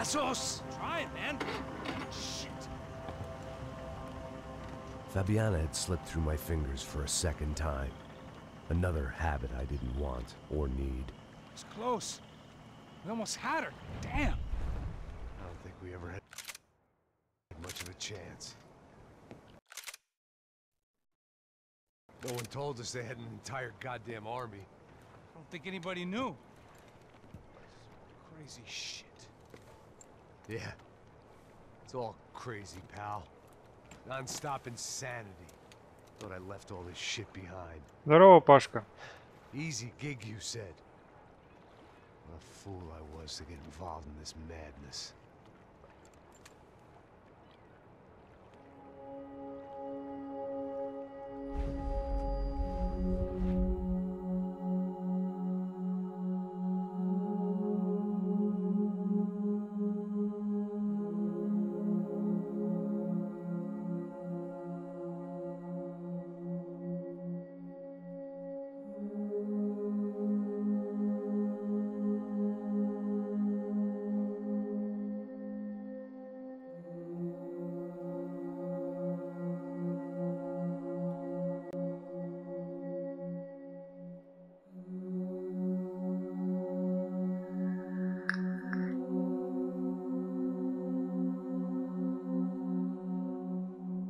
Passos! Try it, man. Shit. Fabiana had slipped through my fingers for a second time. Another habit I didn't want or need. It's close. We almost had her. Damn. I don't think we ever had much of a chance. No one told us they had an entire goddamn army. I don't think anybody knew. Crazy shit. Yeah. It's all crazy, pal. Non-stop insanity. Thought I left all this shit behind. Здорово, Пашка. Easy gig, you said. What a fool I was to get involved in this madness.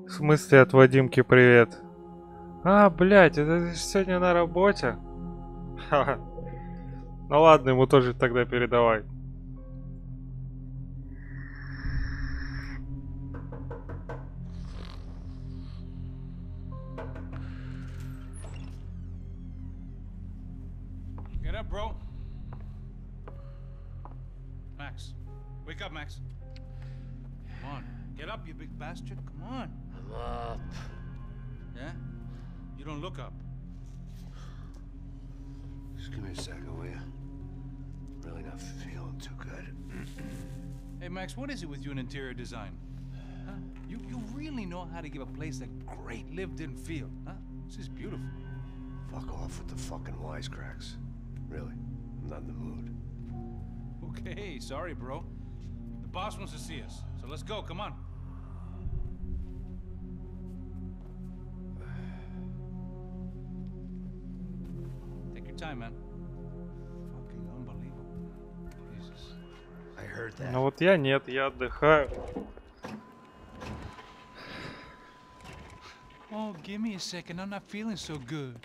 В смысле от Вадимки привет? А, блядь, это сегодня на работе? Ха-ха. Ну ладно, ему тоже тогда передавай. Get up, bro. Max. Wake up, Max. Come on. Get up, you big bastard. Come on. I'm up. Yeah? You don't look up. Just give me a second, will you? Really not feeling too good. Hey, Max, what is it with you in interior design? Huh? You really know how to give a place a great lived-in feel, huh? This is beautiful. Fuck off with the fucking wisecracks. Really, I'm not in the mood. Okay, sorry, bro. The boss wants to see us, so let's go, come on. Take your time, man. Fucking unbelievable. Jesus. I heard that. Ну вот я нет, я отдыхаю. Oh, give me a second. I'm not feeling so good.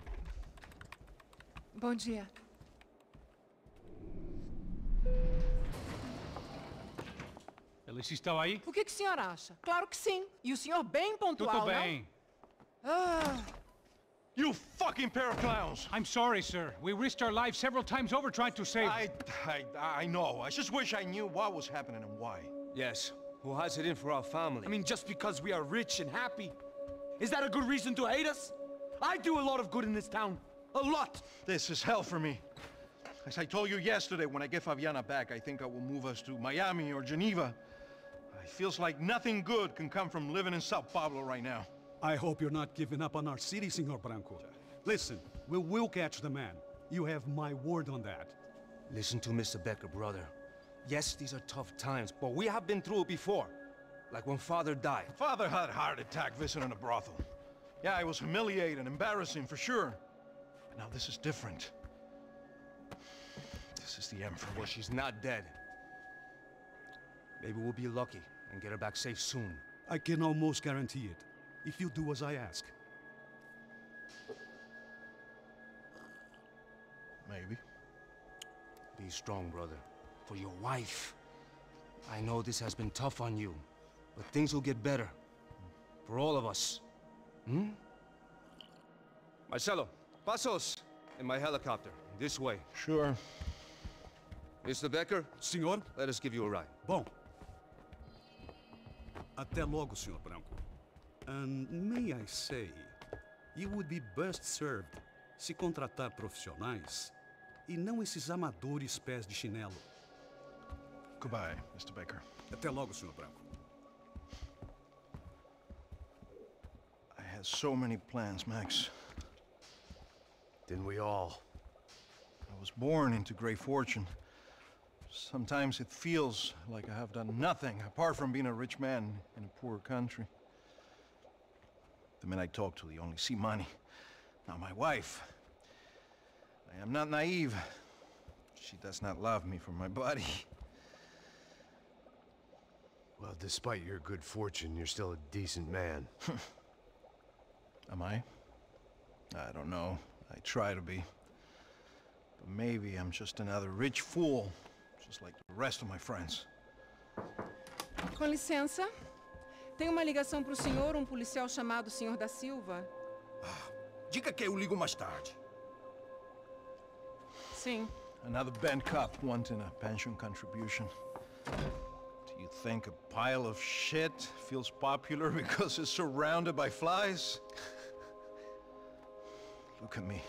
Bom dia. Alice estava aí? O que o senhor acha? Claro que sim. E o senhor bem pontual, Tudo bem. não? Ah, You fucking pair of clowns! I'm sorry, sir. We risked our lives several times over trying to save... I know. I just wish I knew what was happening and why. Yes, who has it in for our family? I mean, just because we are rich and happy, is that a good reason to hate us? I do a lot of good in this town. A lot! This is hell for me. As I told you yesterday, when I get Fabiana back, I think I will move us to Miami or Geneva. It feels like nothing good can come from living in Sao Paulo right now. I hope you're not giving up on our city, Senor Branco. Listen, we will catch the man. You have my word on that. Listen to Mr. Becker, brother. Yes, these are tough times, but we have been through it before. Like when Father died. Father had a heart attack visiting a brothel. Yeah, it was humiliating, embarrassing, for sure. But now this is different. This is the end for me. Well, she's not dead. Maybe we'll be lucky and get her back safe soon. I can almost guarantee it, if you do as I ask. Maybe. Be strong, brother. For your wife. I know this has been tough on you, but things will get better. For all of us. Hmm? Marcelo, pasos in my helicopter. This way. Sure. Mr. Becker, Senhor? let us give you a ride. Bom. Até logo, Senhor Branco. And may I say, you would be best served se contratar profissionais e não esses amadores pés de chinelo. Goodbye, Mr. Baker. Até logo, Senhor Branco. I had so many plans, Max. Didn't we all? I was born into great fortune. Sometimes it feels like I have done nothing apart from being a rich man in a poor country. The men I talk to, they only see money. Now my wife, I am not naive. She does not love me for my body. Well, despite your good fortune, you're still a decent man. Am I? I don't know. I try to be. But maybe I'm just another rich fool, just like the rest of my friends. Com licença. Tem uma ligação para o senhor, policial chamado Sr. da Silva. Diga que eu ligo mais tarde. Sim. Another band cop wanting a pension contribution. Do you think a pile of shit feels popular because it's surrounded by flies? Look at me.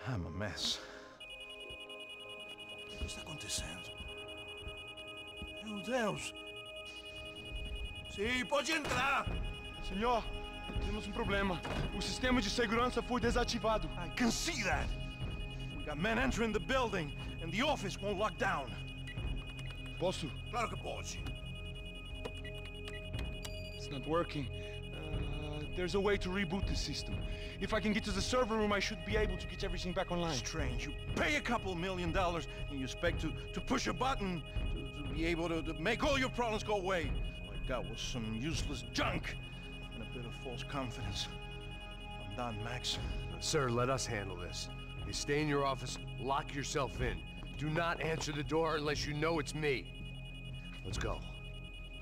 I'm a mess. O que está acontecendo? Meu Deus! Sim, pode entrar! Senhor, temos problema. O sistema de segurança foi desativado. I can see that! We got men entering the building, and the office won't lock down. Posso? Claro que pode. It's not working. There's a way to reboot the system. If I can get to the server room, I should be able to get everything back online. Strange. You pay a couple $1 million and you expect to push a button to be able to make all your problems go away. All I got was some useless junk and a bit of false confidence. I'm done, Max. Sir, let us handle this. You stay in your office, lock yourself in. Do not answer the door unless you know it's me. Let's go.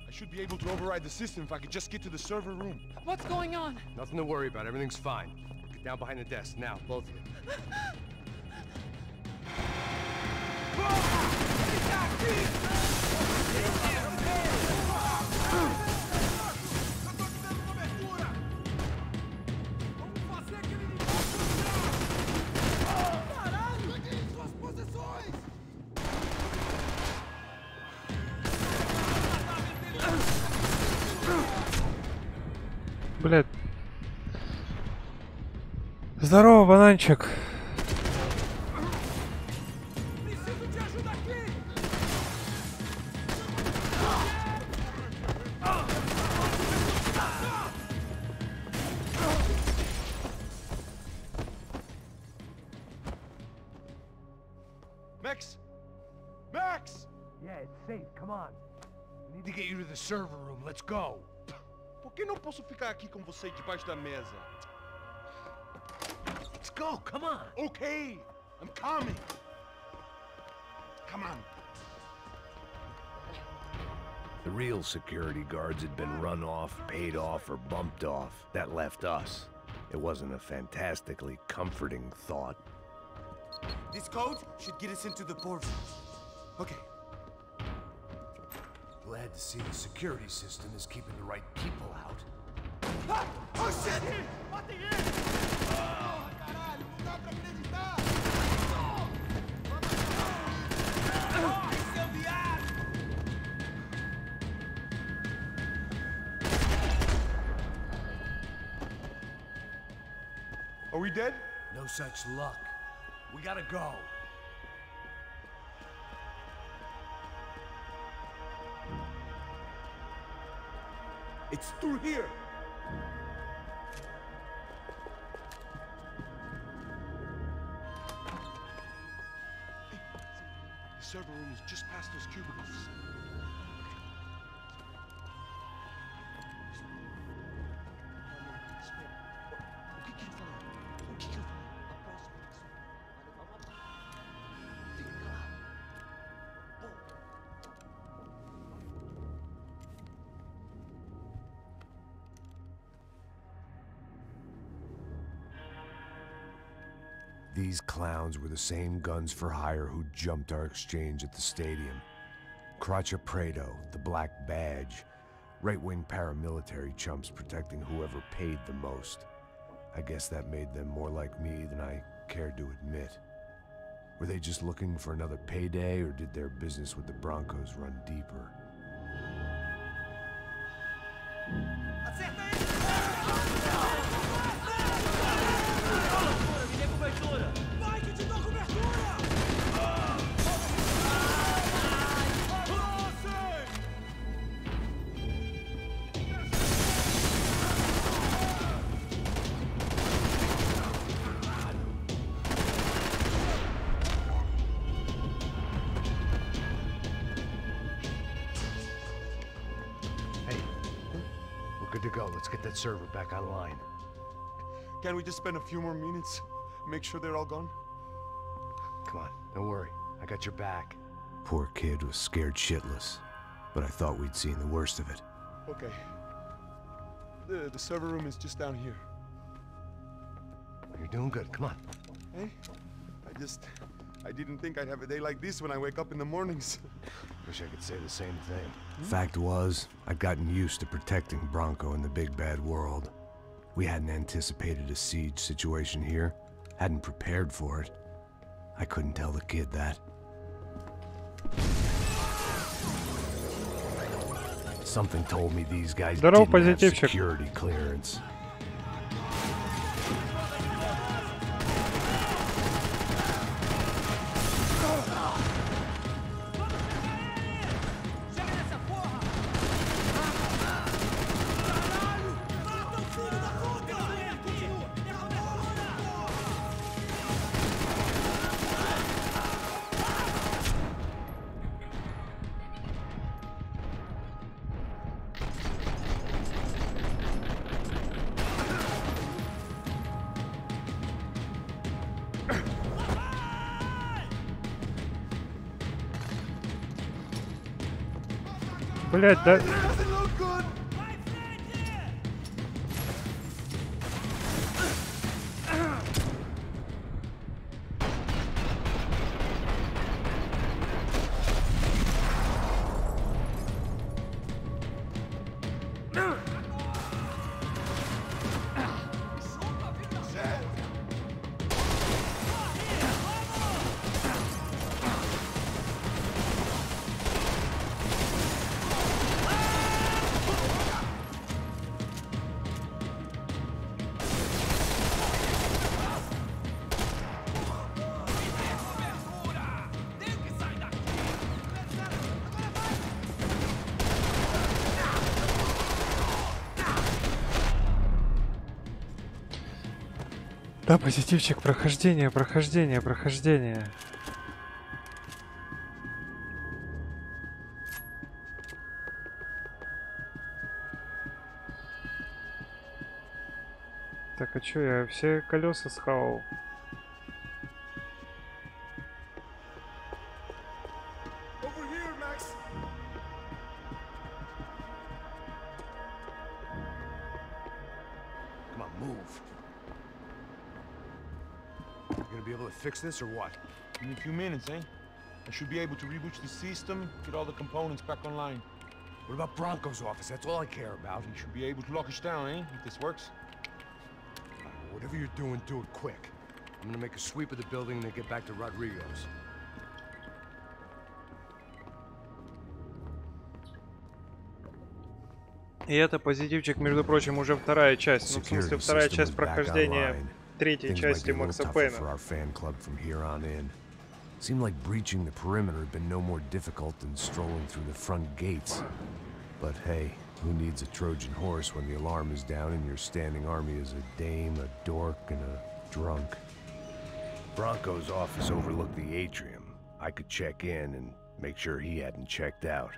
I should be able to override the system if I could just get to the server room. What's going on? Nothing to worry about. Everything's fine. Get down behind the desk now, both of you. Блядь. Здорово, бананчик. Max! Max! Yeah, it's safe. Come on. We need to get you to the server room. Let's go. Por que não posso ficar aqui com você debaixo da mesa? Let's go. Come on. Okay, I'm coming. Come on. The real security guards had been run off, paid off, or bumped off. That left us. It wasn't a fantastically comforting thought. This code should get us into the portal. Okay. Glad to see the security system is keeping the right people out. Ah! Oh shit! Batem ele! Oh, caralho, não dá pra acreditar! Oh, seu viado! Are we dead? No such luck. We gotta go. It's through here! The server room is just past those cubicles. these clowns were the same guns for hire who jumped our exchange at the stadium. Craccia Prado, the Black Badge. Right-wing paramilitary chumps protecting whoever paid the most. I guess that made them more like me than I cared to admit. Were they just looking for another payday, or did their business with the Broncos run deeper? Let's get that server back online. Can we just spend a few more minutes? Make sure they're all gone? Come on, don't worry. I got your back. Poor kid was scared shitless, but I thought we'd seen the worst of it. Okay. The server room is just down here. You're doing good, come on. Hey, I didn't think I'd have a day like this when I wake up in the mornings. Wish I could say the same thing. Fact was, I'd gotten used to protecting Bronco in the big bad world. We hadn't anticipated a siege situation here, hadn't prepared for it. I couldn't tell the kid that. Something told me these guys didn't have security clearance. Блять, да... Да, позитивчик, прохождение. Так, а чё, я все колеса схавал? Fix this or what? In a few minutes, eh? I should be able to reboot the system, get all the components back online. What about Bronco's office? That's all I care about. You should be able to lock us down, eh? If this works. Whatever you're doing, do it quick. I'm gonna make a sweep of the building and then get back to Rodrigo's. И это позитивчик, между прочим, уже вторая часть. Ну, в смысле, вторая часть прохождения третьей части Макса Пейна. Seemed like breaching the perimeter had been no more difficult than strolling through the front gates. But hey, who needs a Trojan horse when the alarm is down and your standing army is a dame, a dork, and a drunk? Bronco's office overlooked the atrium. I could check in and make sure he hadn't checked out.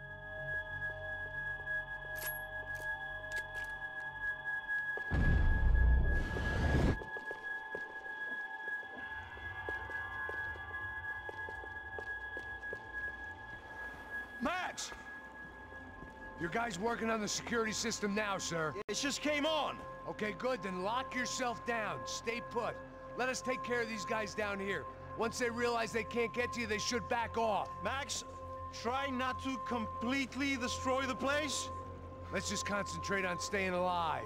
Max! Your guys working on the security system now, sir. It just came on. Okay, good. Then lock yourself down. Stay put. Let us take care of these guys down here. Once they realize they can't get to you, they should back off. Max, try not to completely destroy the place. Let's just concentrate on staying alive.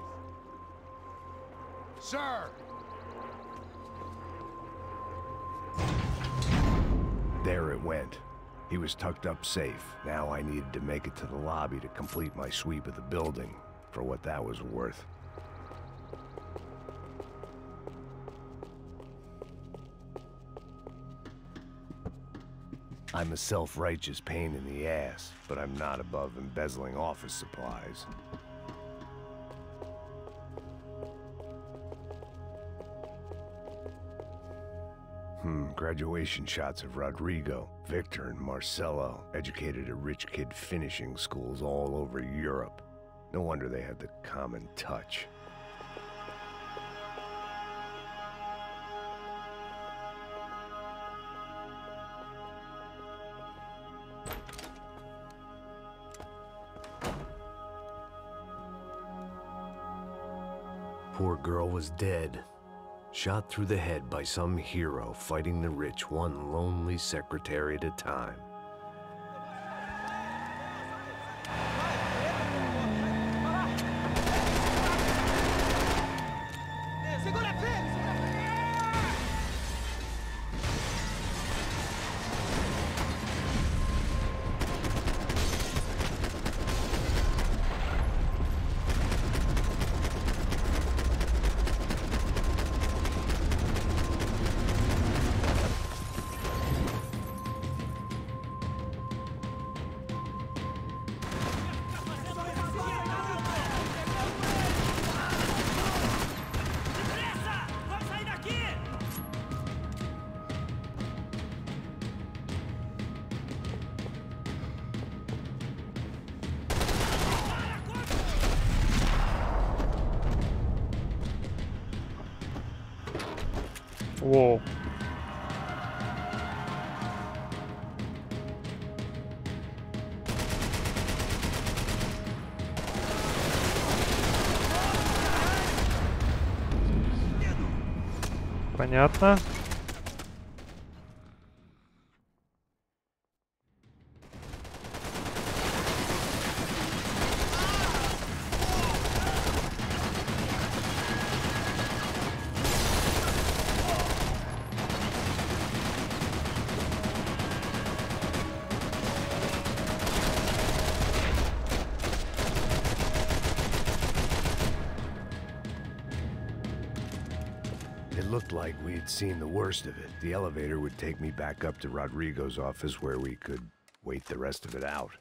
Sir! There it went. He was tucked up safe. Now I needed to make it to the lobby to complete my sweep of the building, for what that was worth. I'm a self-righteous pain in the ass, but I'm not above embezzling office supplies. Graduation shots of Rodrigo, Victor, and Marcelo, educated at rich kid finishing schools all over Europe. No wonder they had the common touch. Poor girl was dead. Shot through the head by some hero fighting the rich one lonely secretary at a time. Воу. Понятно. It looked like we had seen the worst of it. The elevator would take me back up to Rodrigo's office where we could wait the rest of it out.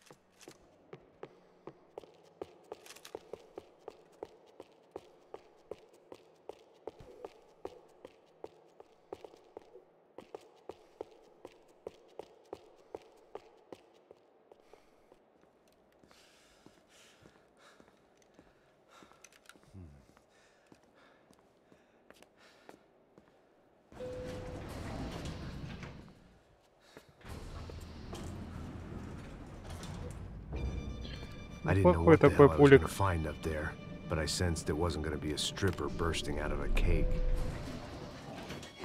I didn't know what the hell I was going to find up there, but I sensed it wasn't going to be a stripper bursting out of a cake.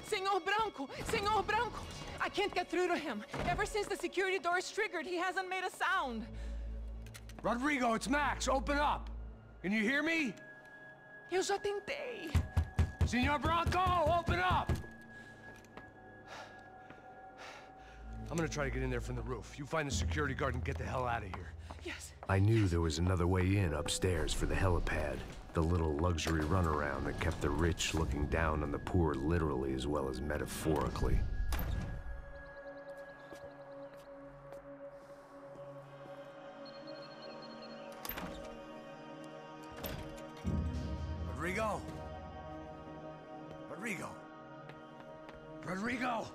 Senor Branco! Senor Branco! I can't get through to him. Ever since the security door is triggered, he hasn't made a sound. Rodrigo, it's Max. Open up. Can you hear me? Eu já tentei. Senor Branco, open up! I'm gonna try to get in there from the roof. You find the security guard and get the hell out of here. Yes. I knew there was another way in upstairs for the helipad. The little luxury runaround that kept the rich looking down on the poor literally as well as metaphorically. Rodrigo! Rodrigo! Rodrigo!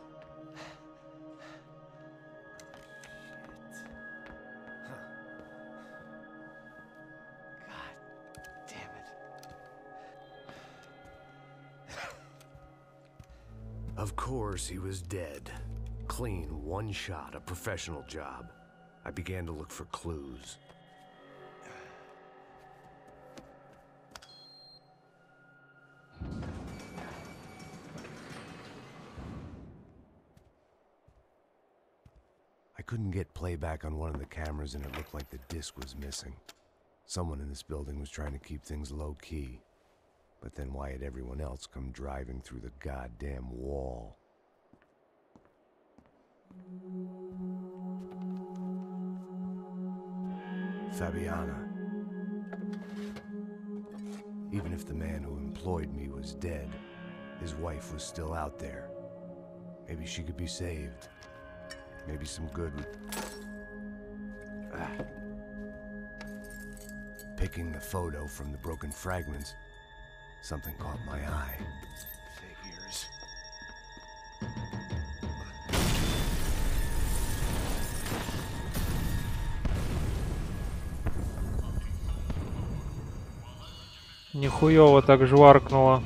Of course, he was dead. Clean, one shot, a professional job. I began to look for clues. couldn't get playback on one of the cameras and it looked like the disc was missing. Someone in this building was trying to keep things low-key. But then why had everyone else come driving through the goddamn wall? Fabiana. Even if the man who employed me was dead, his wife was still out there. Maybe she could be saved. Maybe some good would... Picking the photo from the broken fragments, something caught my eye. Figures. Нихуёво так жваркнуло.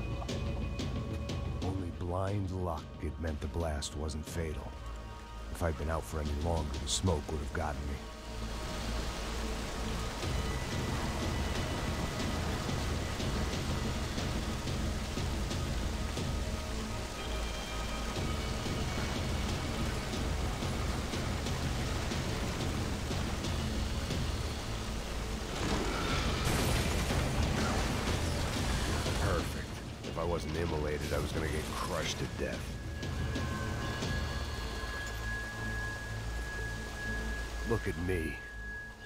Only blind luck it meant the blast wasn't fatal. If I'd been out for any longer, the smoke would have gotten me. If I wasn't immolated, I was gonna get crushed to death. Look at me.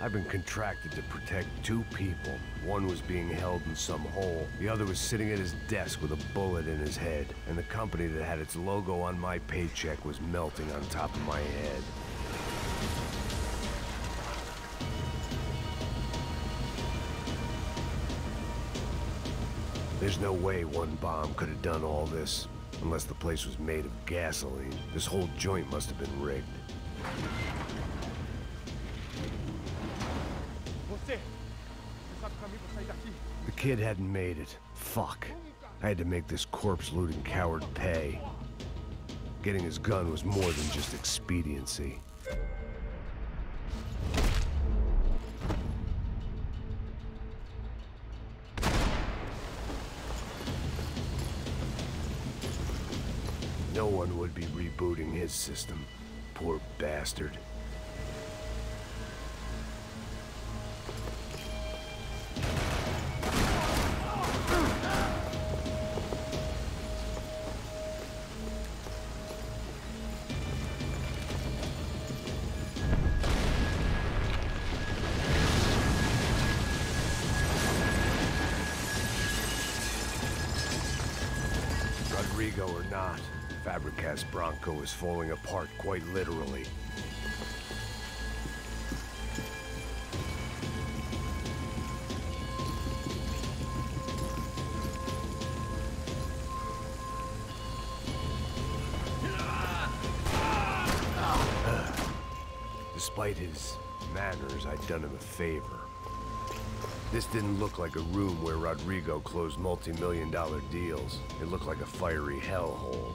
I've been contracted to protect two people. One was being held in some hole. The other was sitting at his desk with a bullet in his head. And the company that had its logo on my paycheck was melting on top of my head. There's no way one bomb could have done all this, unless the place was made of gasoline. This whole joint must have been rigged. The kid hadn't made it. Fuck. I had to make this corpse-looting coward pay. Getting his gun was more than just expediency. No one would be rebooting his system. Poor bastard. Rodrigo or not, Fabricast Bronco is falling apart quite literally. Despite his manners, I'd done him a favor. This didn't look like a room where Rodrigo closed multi-million-dollar deals. It looked like a fiery hellhole.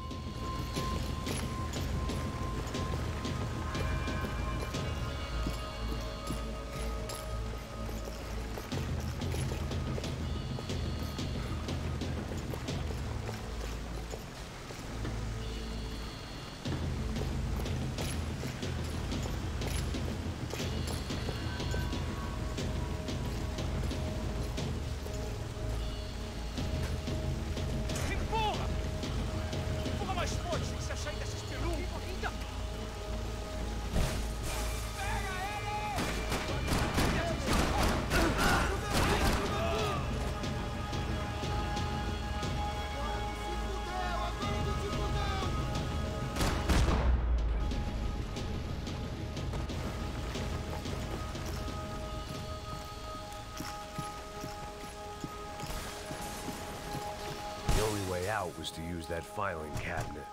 Out was to use that filing cabinet.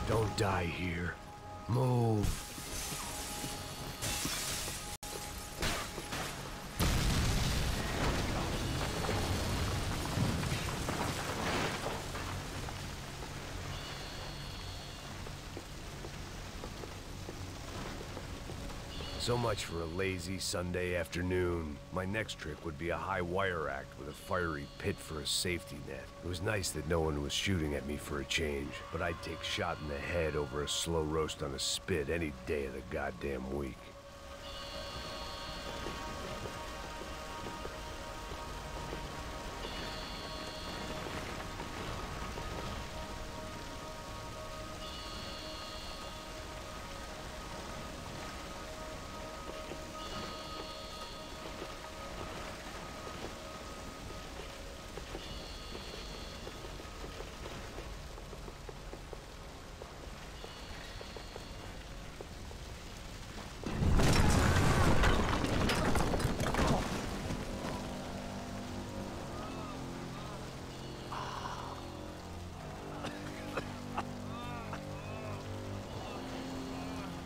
Don't die here. Move. So much for a lazy Sunday afternoon. My next trick would be a high wire act with a fiery pit for a safety net. It was nice that no one was shooting at me for a change, but I'd take shot in the head over a slow roast on a spit any day of the goddamn week.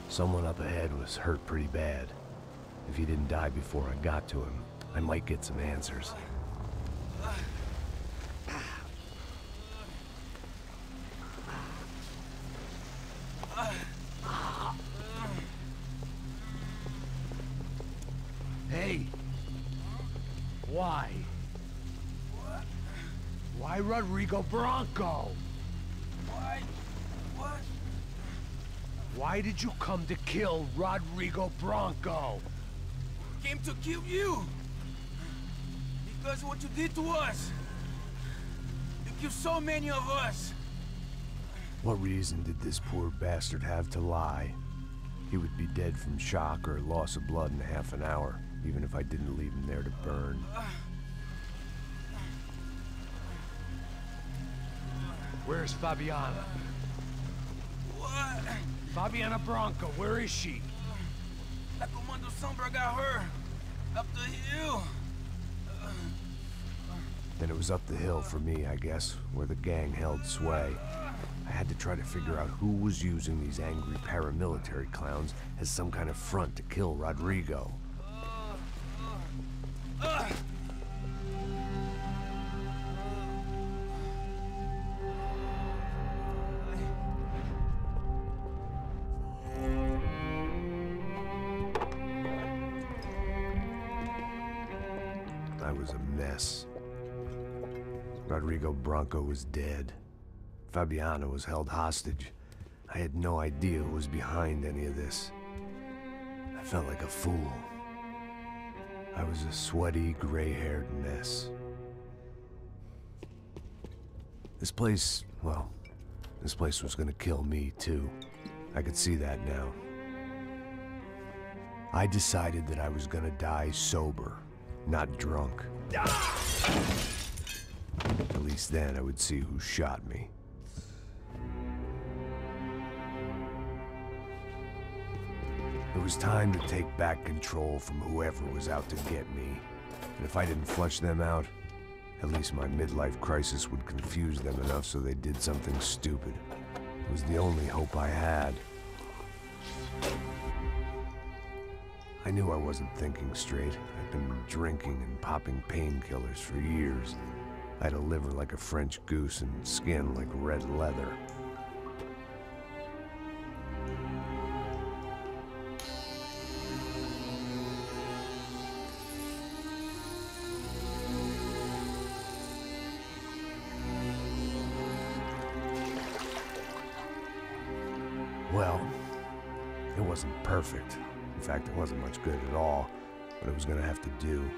Someone up ahead was hurt pretty bad. If he didn't die before I got to him, I might get some answers. Hey! Why? Why Rodrigo Bronco? Why? What? Why did you come to kill Rodrigo Bronco? Came to kill you! Because of what you did to us! You killed so many of us! What reason did this poor bastard have to lie? He would be dead from shock or loss of blood in half an hour, even if I didn't leave him there to burn. Where's Fabiana? What? Fabiana Bronco, where is she? La Comando Sombra got her. Up the hill. Then it was up the hill for me, I guess, where the gang held sway. I had to try to figure out who was using these angry paramilitary clowns as some kind of front to kill Rodrigo. I was a mess. Rodrigo Bronco was dead. Fabiana was held hostage. I had no idea who was behind any of this. I felt like a fool. I was a sweaty, gray-haired mess. This place, well, this place was gonna kill me, too. I could see that now. I decided that I was gonna die sober, not drunk. At least then I would see who shot me. It was time to take back control from whoever was out to get me. And if I didn't flush them out, at least my midlife crisis would confuse them enough so they did something stupid. It was the only hope I had. I knew I wasn't thinking straight. I'd been drinking and popping painkillers for years. I had a liver like a French goose and skin like red leather. Well, it wasn't perfect. In fact, it wasn't much good at all, but it was gonna have to do.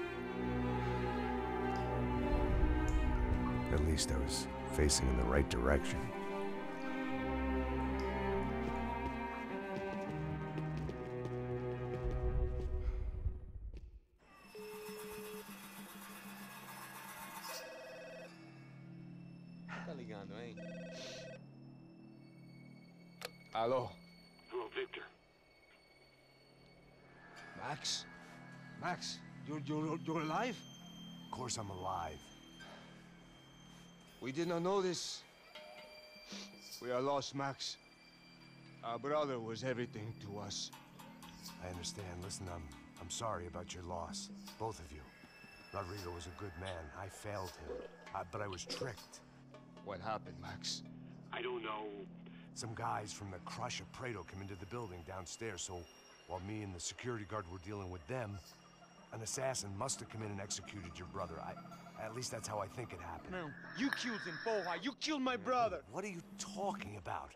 At least I was facing in the right direction. Tá ligando, hein? Hello. Hello, Victor. Max? Max, you're alive? Of course I'm alive. We did not know this. We are lost, Max. Our brother was everything to us. I understand. Listen, I'm sorry about your loss. Both of you. Rodrigo was a good man. I failed him. But I was tricked. What happened, Max? I don't know. Some guys from the Crush of Prado came into the building downstairs, so While me and the security guard were dealing with them, an assassin must have come in and executed your brother. At least that's how I think it happened. No, you killed him, porra. You killed my brother. What are you talking about?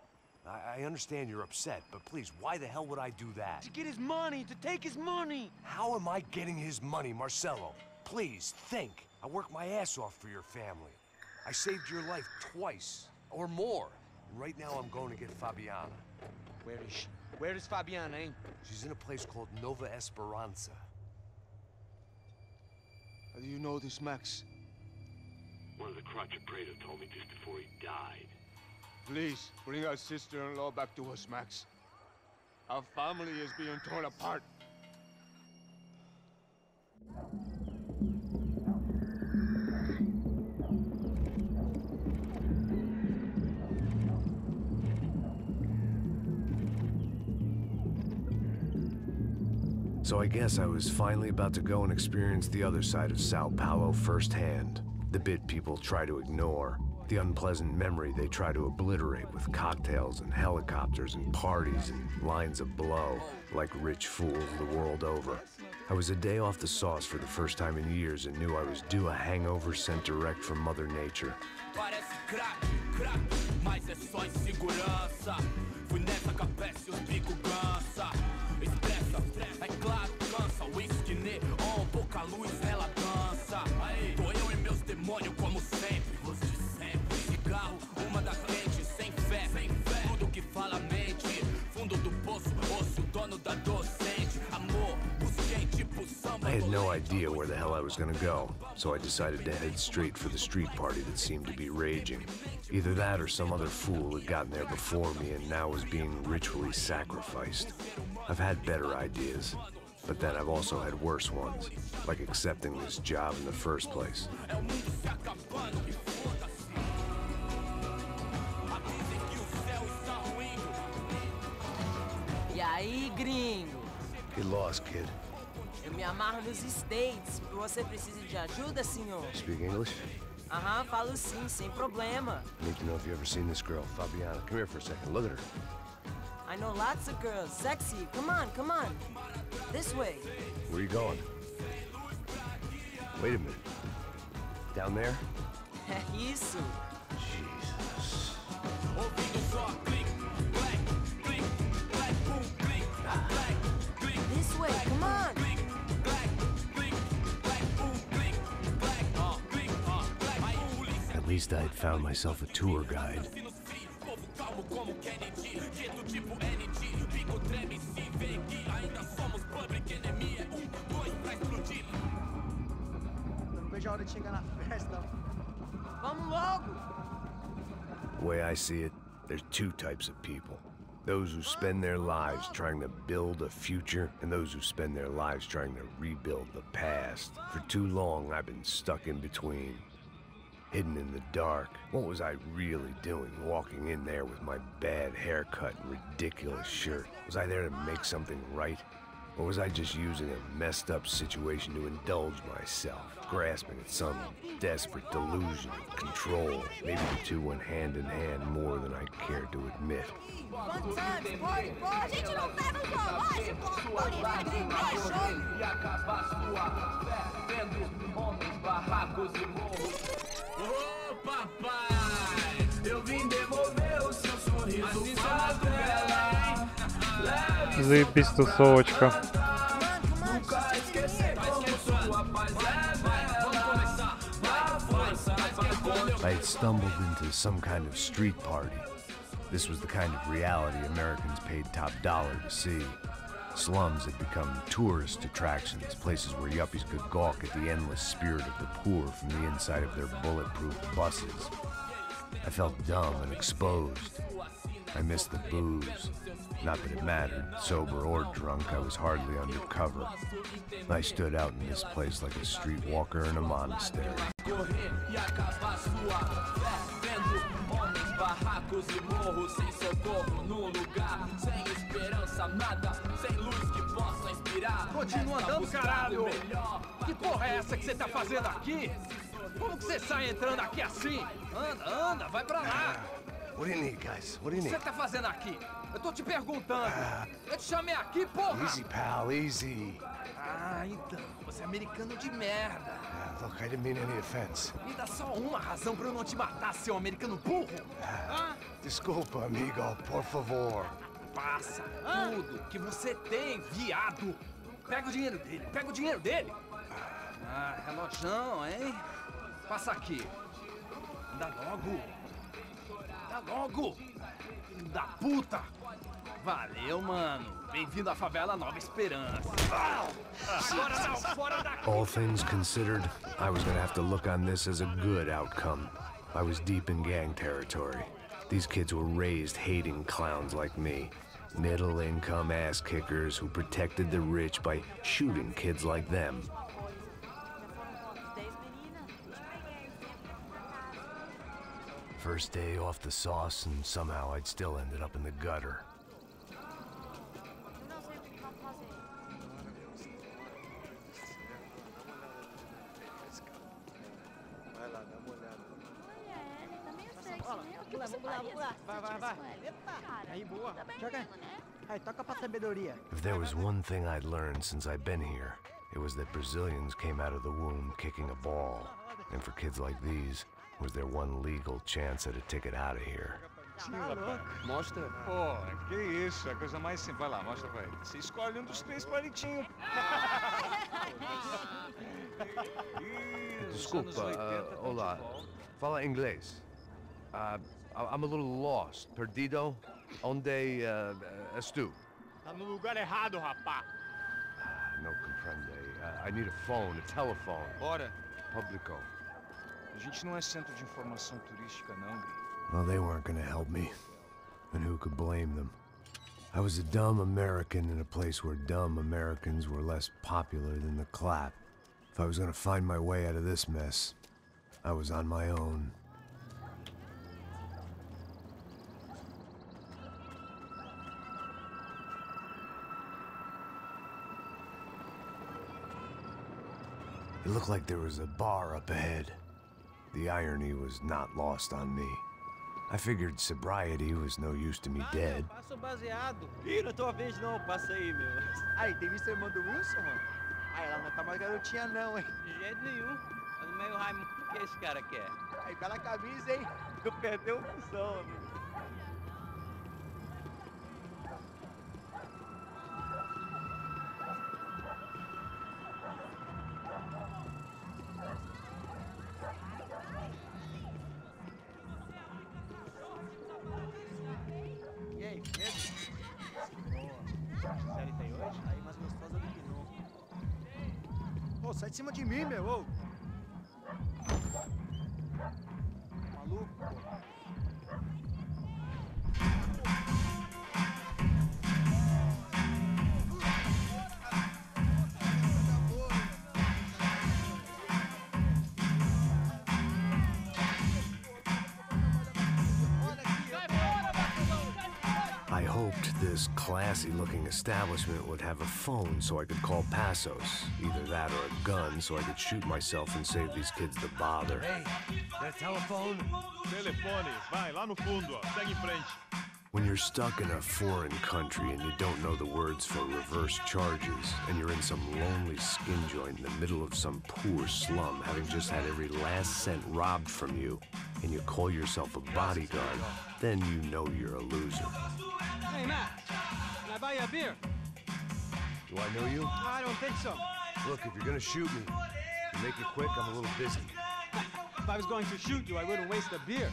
I understand you're upset, but please, why the hell would I do that? To get his money, to take his money. How am I getting his money, Marcelo? Please, think. I worked my ass off for your family. I saved your life twice, or more. And right now I'm going to get Fabiana. Where is she? Where is Fabiana, eh? She's in a place called Nova Esperanza. How do you know this, Max? One of the Crotcher Prado told me just before he died. Please, bring our sister-in-law back to us, Max. Our family is being torn apart. So I guess I was finally about to go and experience the other side of Sao Paulo firsthand. The bit people try to ignore. The unpleasant memory they try to obliterate with cocktails and helicopters and parties and lines of blow, like rich fools the world over. I was a day off the sauce for the first time in years and knew I was due a hangover sent direct from Mother Nature. I had no idea where the hell I was gonna go, so I decided to head straight for the street party that seemed to be raging. Either that or some other fool had gotten there before me and now was being ritually sacrificed. I've had better ideas, but then I've also had worse ones, like accepting this job in the first place. E aí, gringo? Get lost, kid. Eu me amarro nos States. Você precisa de ajuda, senhor? Speak English? Aham, falo sim, sem problema. I need to know if you ever seen this girl, Fabiana. Come here for a second. Look at her. I know lots of girls. Sexy. Come on, come on. This way. Where are you going? Wait a minute. Down there? Isso. Jesus. This way, come on. At least I had found myself a tour guide. Vamos logo. The way I see it, there's two types of people. Those who spend their lives trying to build a future, and those who spend their lives trying to rebuild the past. For too long, I've been stuck in between. Hidden in the dark. What was I really doing walking in there with my bad haircut and ridiculous shirt? Was I there to make something right? Or was I just using a messed up situation to indulge myself, grasping at some desperate delusion of control? Maybe the two went hand in hand more than I cared to admit. Fun times, party, party. Gente, não tá no colégio, Ô papai, eu vim devolver o seu sorriso favela. Заебись тусовочка. Nunca esquecer como sua paz é bela. I had stumbled into some kind of street party. This was the kind of reality Americans paid top dollar to see. Slums had become tourist attractions, places where yuppies could gawk at the endless spirit of the poor from the inside of their bulletproof buses. I felt dumb and exposed. I missed the booze. Not that it mattered, sober or drunk, I was hardly undercover. I stood out in this place like a streetwalker in a monastery. Continua andando, caralho! Que porra é essa que você tá fazendo aqui? Como que você sai entrando aqui assim? Anda, anda, vai pra lá! What do you need, guys? What do you O que need? você tá fazendo aqui? Eu tô te perguntando. Eu te chamei aqui, porra! Easy, pal, easy. Ah, então. Você é americano de merda. Look, I didn't mean any offense. Me dá só uma razão pra eu não te matar, seu americano burro. Desculpa, amigo, por favor. Passa tudo que você tem, viado. Pega o dinheiro dele, pega o dinheiro dele. Ah, relojão, hein? Passa aqui. Dá logo. Dá logo. Filho da puta. Valeu, mano. Bem-vindo à favela Nova Esperança. Agora não, fora daqui. All things considered, I was gonna have to look on this as a good outcome. I was deep in gang territory. These kids were raised hating clowns like me. Middle-income ass-kickers who protected the rich by shooting kids like them. First day off the sauce, and somehow I'd still ended up in the gutter. If there was one thing I'd learned since I've been here, it was that Brazilians came out of the womb kicking a ball. And for kids like these, was their one legal chance at a ticket out of here. Mostra. Pô, que isso, é a coisa mais simples. Vai lá, mostra pra ele. Você escolhe dos 3 palitinhos. Desculpa, olá. Fala inglês. I'm a little lost. Perdido? Onde estou? Tá no lugar errado, rapá. No comprende. I need a phone, a telephone. Bora. Publico. A gente não é centro de informação turística, não. Well, they weren't gonna help me. And who could blame them? I was a dumb American in a place where dumb Americans were less popular than the clap. If I was gonna find my way out of this mess, I was on my own. It looked like there was a bar up ahead. The irony was not lost on me. I figured sobriety was no use to me dead. Passo baseado. Ih, não é tua vez não, passa aí, meu. Aí, tem visto a irmã do Wilson, mano? Aí, ela não tá mais garotinha não, hein? De jeito nenhum. Mas meio Raimundo, o que esse cara quer? Aí, bela camisa, hein? Tu perdeu função, amigo. Pô, sai de cima de mim, meu! Ô. Maluco, pô. I hoped this classy-looking establishment would have a phone so I could call Passos. Either that or a gun so I could shoot myself and save these kids the bother. Hey, that telephone? Telefone, vai, lá no fundo, ó. Segue em frente. When you're stuck in a foreign country and you don't know the words for reverse charges, and you're in some lonely skin joint in the middle of some poor slum, having just had every last cent robbed from you, and you call yourself a bodyguard, then you know you're a loser. Hey, Matt, can I buy you a beer? Do I know you? I don't think so. Look, if you're gonna shoot me, make it quick, I'm a little busy. If I was going to shoot you, I wouldn't waste a beer.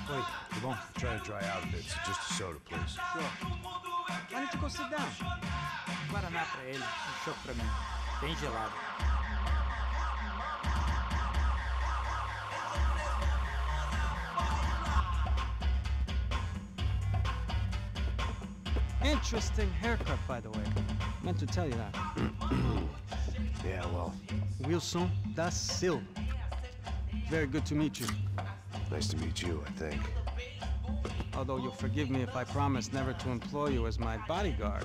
Wait, come on. I'm trying to dry out a bit, so just a soda, please. Sure. Why don't you go sit down? Guaraná pra ele, chopp pra mim. Bem gelado. Interesting haircut, by the way. Meant to tell you that. Yeah, well. Wilson da Silva. Very good to meet you. Nice to meet you, I think. Although you'll forgive me if I promise never to employ you as my bodyguard.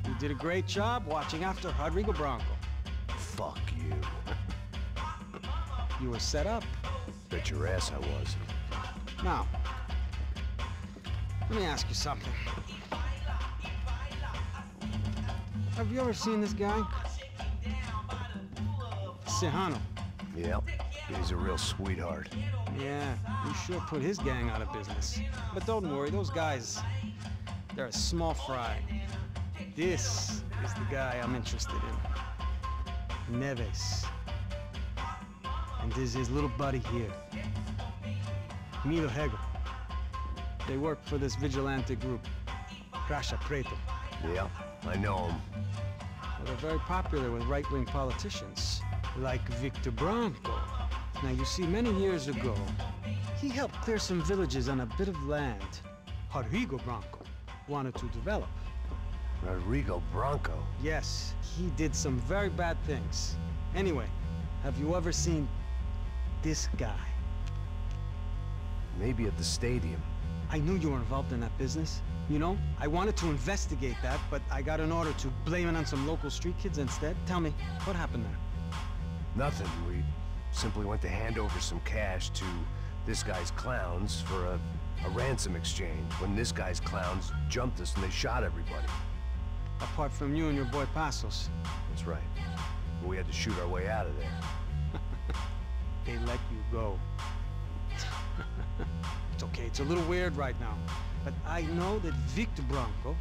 You did a great job watching after Rodrigo Branco. Fuck you. You were set up. Bet your ass I was. Now, Let me ask you something. Have you ever seen this guy? Sehano. Yep, he's a real sweetheart. Yeah, he sure put his gang out of business. But don't worry, those guys, they're a small fry. This is the guy I'm interested in. Neves. And this is his little buddy here. Milo Hegel. They work for this vigilante group, Crasha Preto. Yeah, I know him. Well, they're very popular with right-wing politicians, like Victor Branco. Now, you see, many years ago, he helped clear some villages on a bit of land Rodrigo Branco wanted to develop. Rodrigo Branco? Yes, he did some very bad things. Anyway, have you ever seen this guy? Maybe at the stadium. I knew you were involved in that business. You know, I wanted to investigate that, but I got an order to blame it on some local street kids instead. Tell me, what happened there? Nothing. We simply went to hand over some cash to this guy's clowns for a ransom exchange when this guy's clowns jumped us and they shot everybody. Apart from you and your boy Passos. That's right. But we had to shoot our way out of there. They let you go. It's okay, it's a little weird right now. But I know that Victor Branco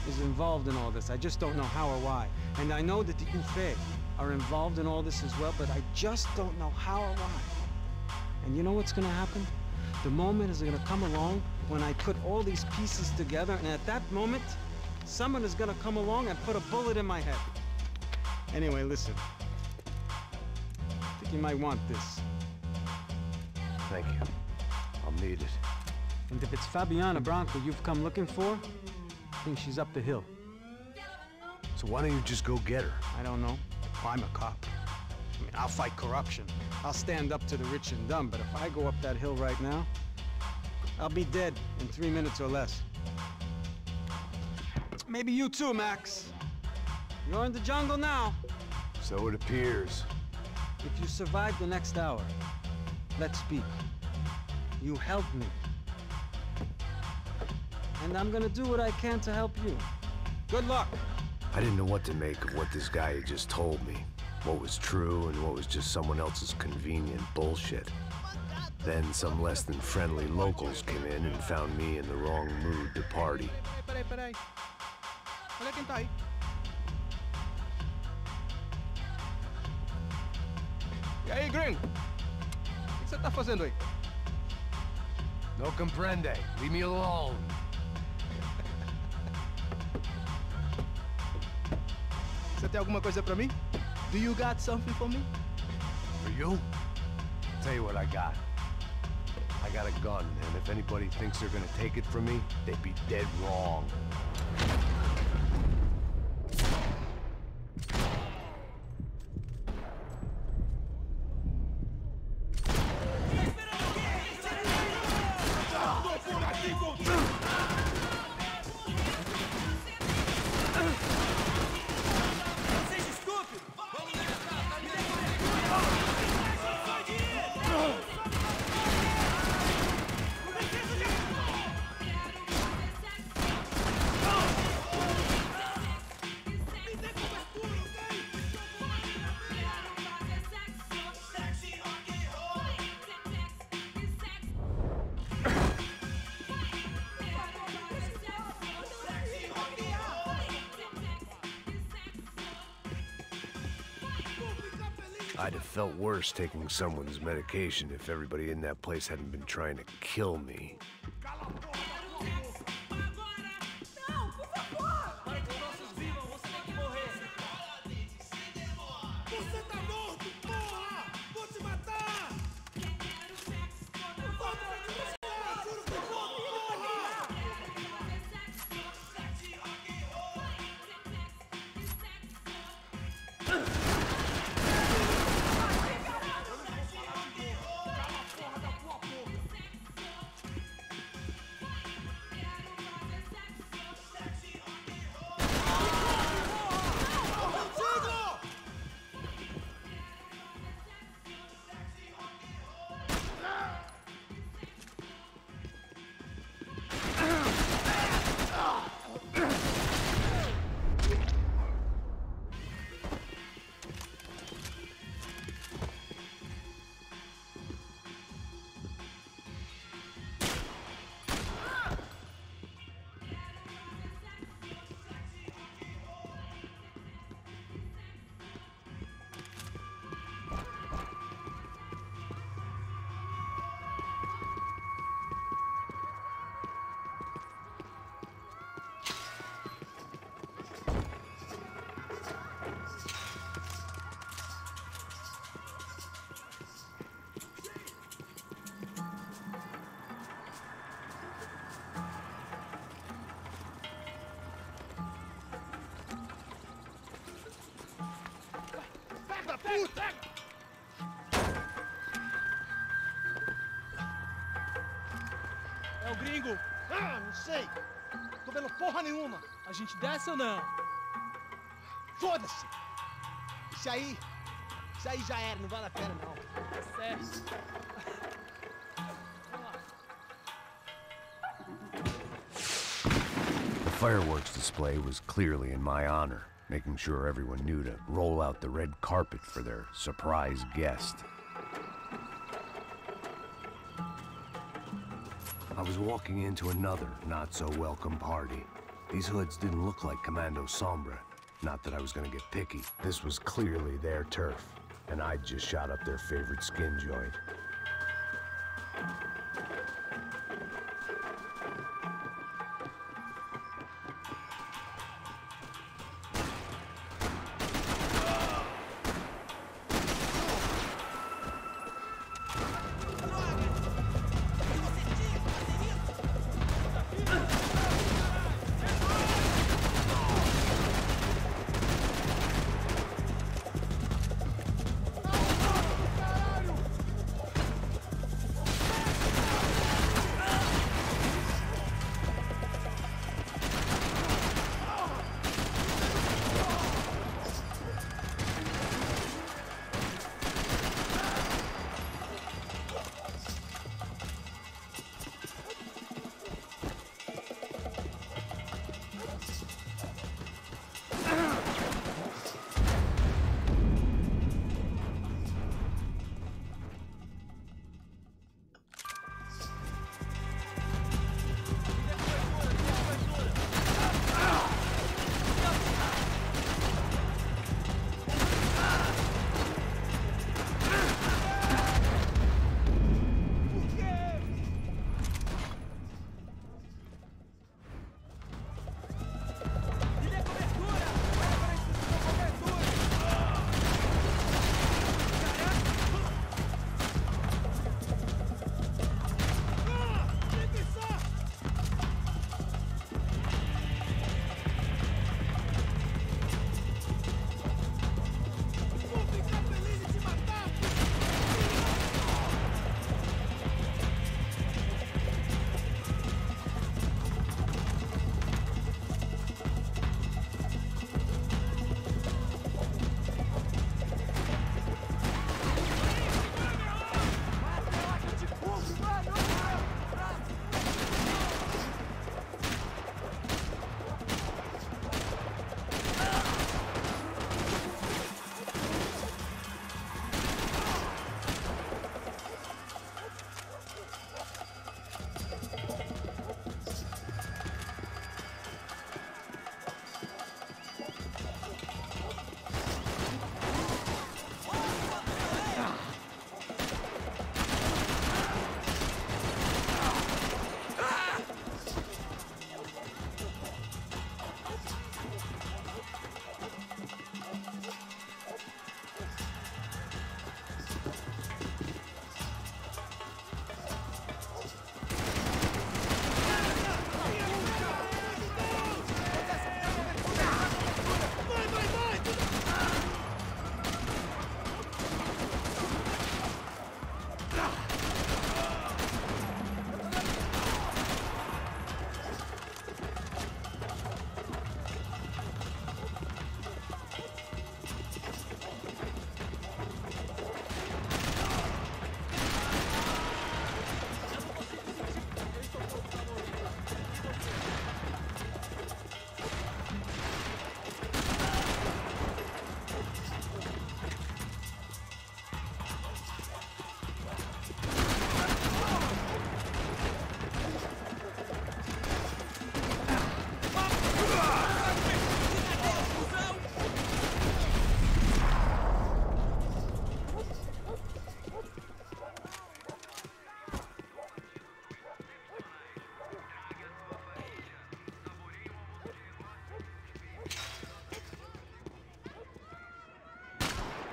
is involved in all this. I just don't know how or why. And I know that the UFE are involved in all this as well, but I just don't know how or why. And you know what's gonna happen? The moment is gonna come along when I put all these pieces together, and at that moment, someone is gonna come along and put a bullet in my head. Anyway, listen. I think you might want this. Thank you. I'll need it. And if it's Fabiana Branco you've come looking for, I think she's up the hill. So why don't you just go get her? I don't know. Well, I'm a cop. I mean, I'll fight corruption. I'll stand up to the rich and dumb, but if I go up that hill right now, I'll be dead in 3 minutes or less. Maybe you too, Max. You're in the jungle now. So it appears. If you survive the next hour, let's speak. You helped me. And I'm gonna do what I can to help you. Good luck! I didn't know what to make of what this guy had just told me. What was true and what was just someone else's convenient bullshit. Then some less than friendly locals came in and found me in the wrong mood to party. Peraí. Olha quem tá aí. E aí, gringo? O que você tá fazendo aí? No comprende. Leave me alone. Você tem alguma coisa pra mim? Do you got something for me? For you? Tell you what I got. I got a gun, and if anybody thinks they're gonna take it from me, they'd be dead wrong. I'd have felt worse taking someone's medication if everybody in that place hadn't been trying to kill me. puta! É o gringo! Ah, não sei! Tô vendo porra nenhuma! A gente desce ou não? Foda-se! Isso aí já era, não vale a pena não. Tá certo. The fireworks display was clearly in my honor, making sure everyone knew to roll out the red carpet for their surprise guest. I was walking into another not-so-welcome party. These hoods didn't look like Commando Sombra. Not that I was gonna get picky. This was clearly their turf, and I'd just shot up their favorite skin joint.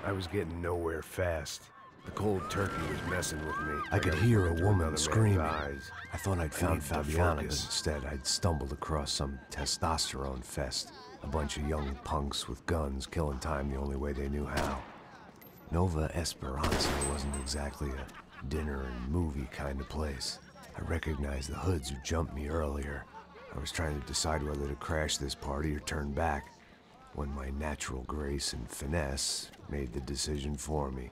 I was getting nowhere fast. The cold turkey was messing with me. I could hear a woman screaming. I thought I'd found Fabiana, but instead I'd stumbled across some testosterone fest. A bunch of young punks with guns killing time the only way they knew how. Nova Esperanza wasn't exactly a dinner and movie kind of place. I recognized the hoods who jumped me earlier. I was trying to decide whether to crash this party or turn back, when my natural grace and finesse made the decision for me.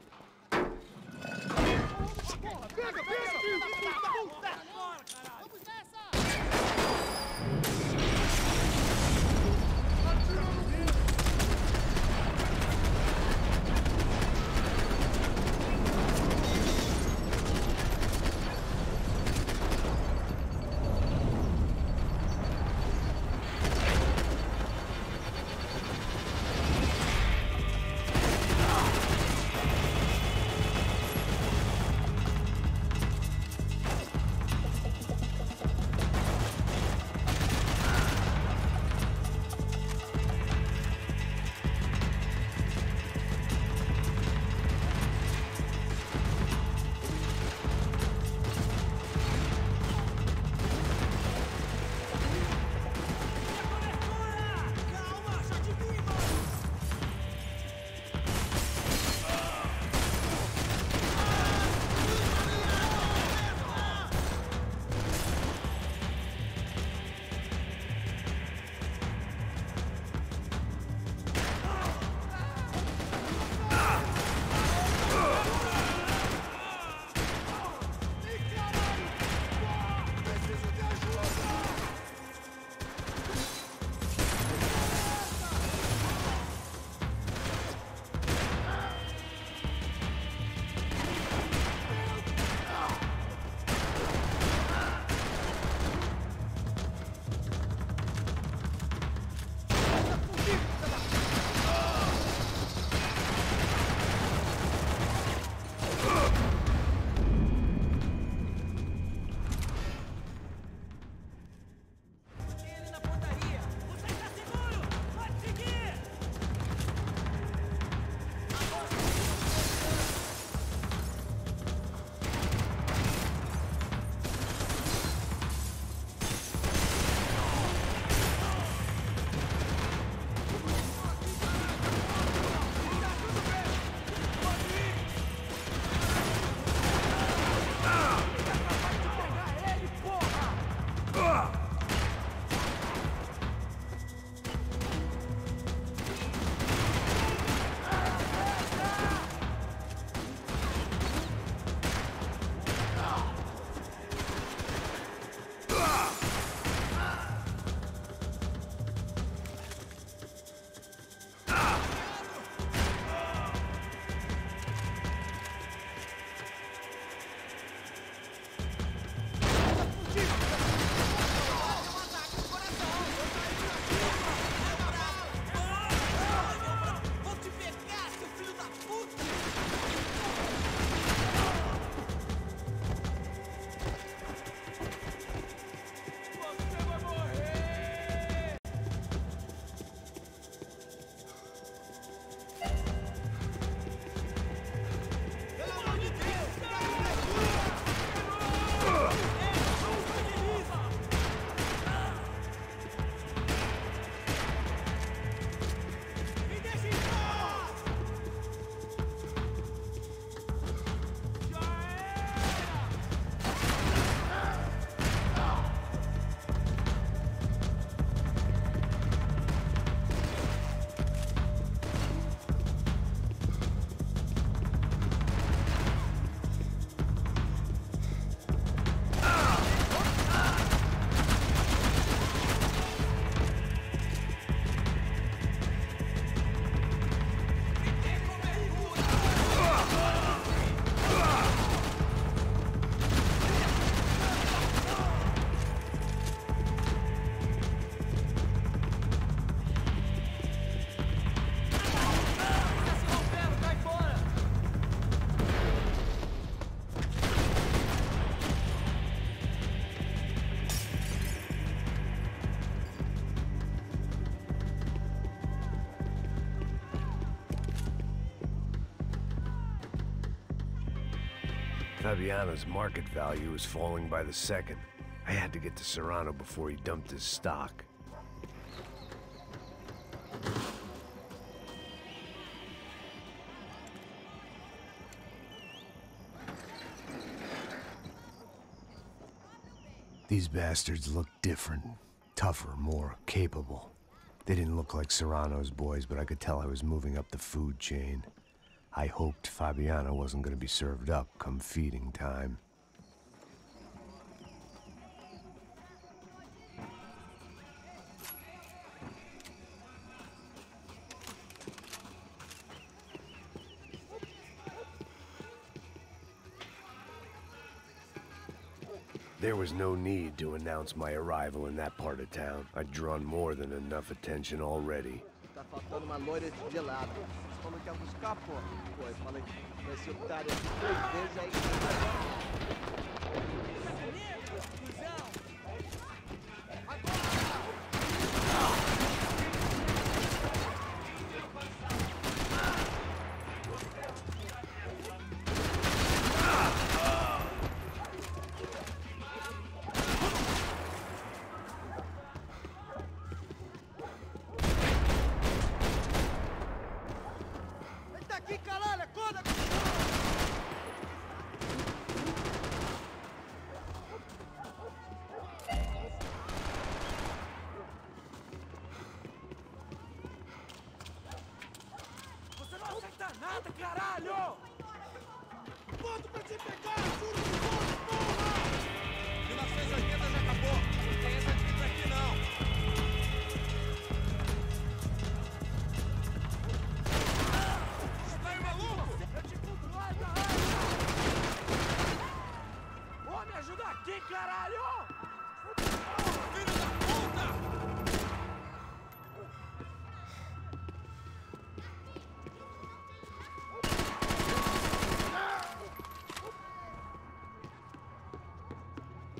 Fabiano's market value was falling by the second. I had to get to Serrano before he dumped his stock. These bastards looked different. Tougher, more capable. They didn't look like Serrano's boys, but I could tell I was moving up the food chain. I hoped Fabiana wasn't going to be served up come feeding time. There was no need to announce my arrival in that part of town. I'd drawn more than enough attention already. Tá faltando uma loira gelada. Você falou que ia buscar, pô. Pô, eu falei que vai ser otário aqui 3 vezes aí. Nada, caralho! Boto pra te pegar, juro que boto, porra! 1980 já acabou, não tem essa fita aqui não! Você tá aí, maluco? Eu te controlo, ô, me ajuda aqui, caralho! Filho da puta!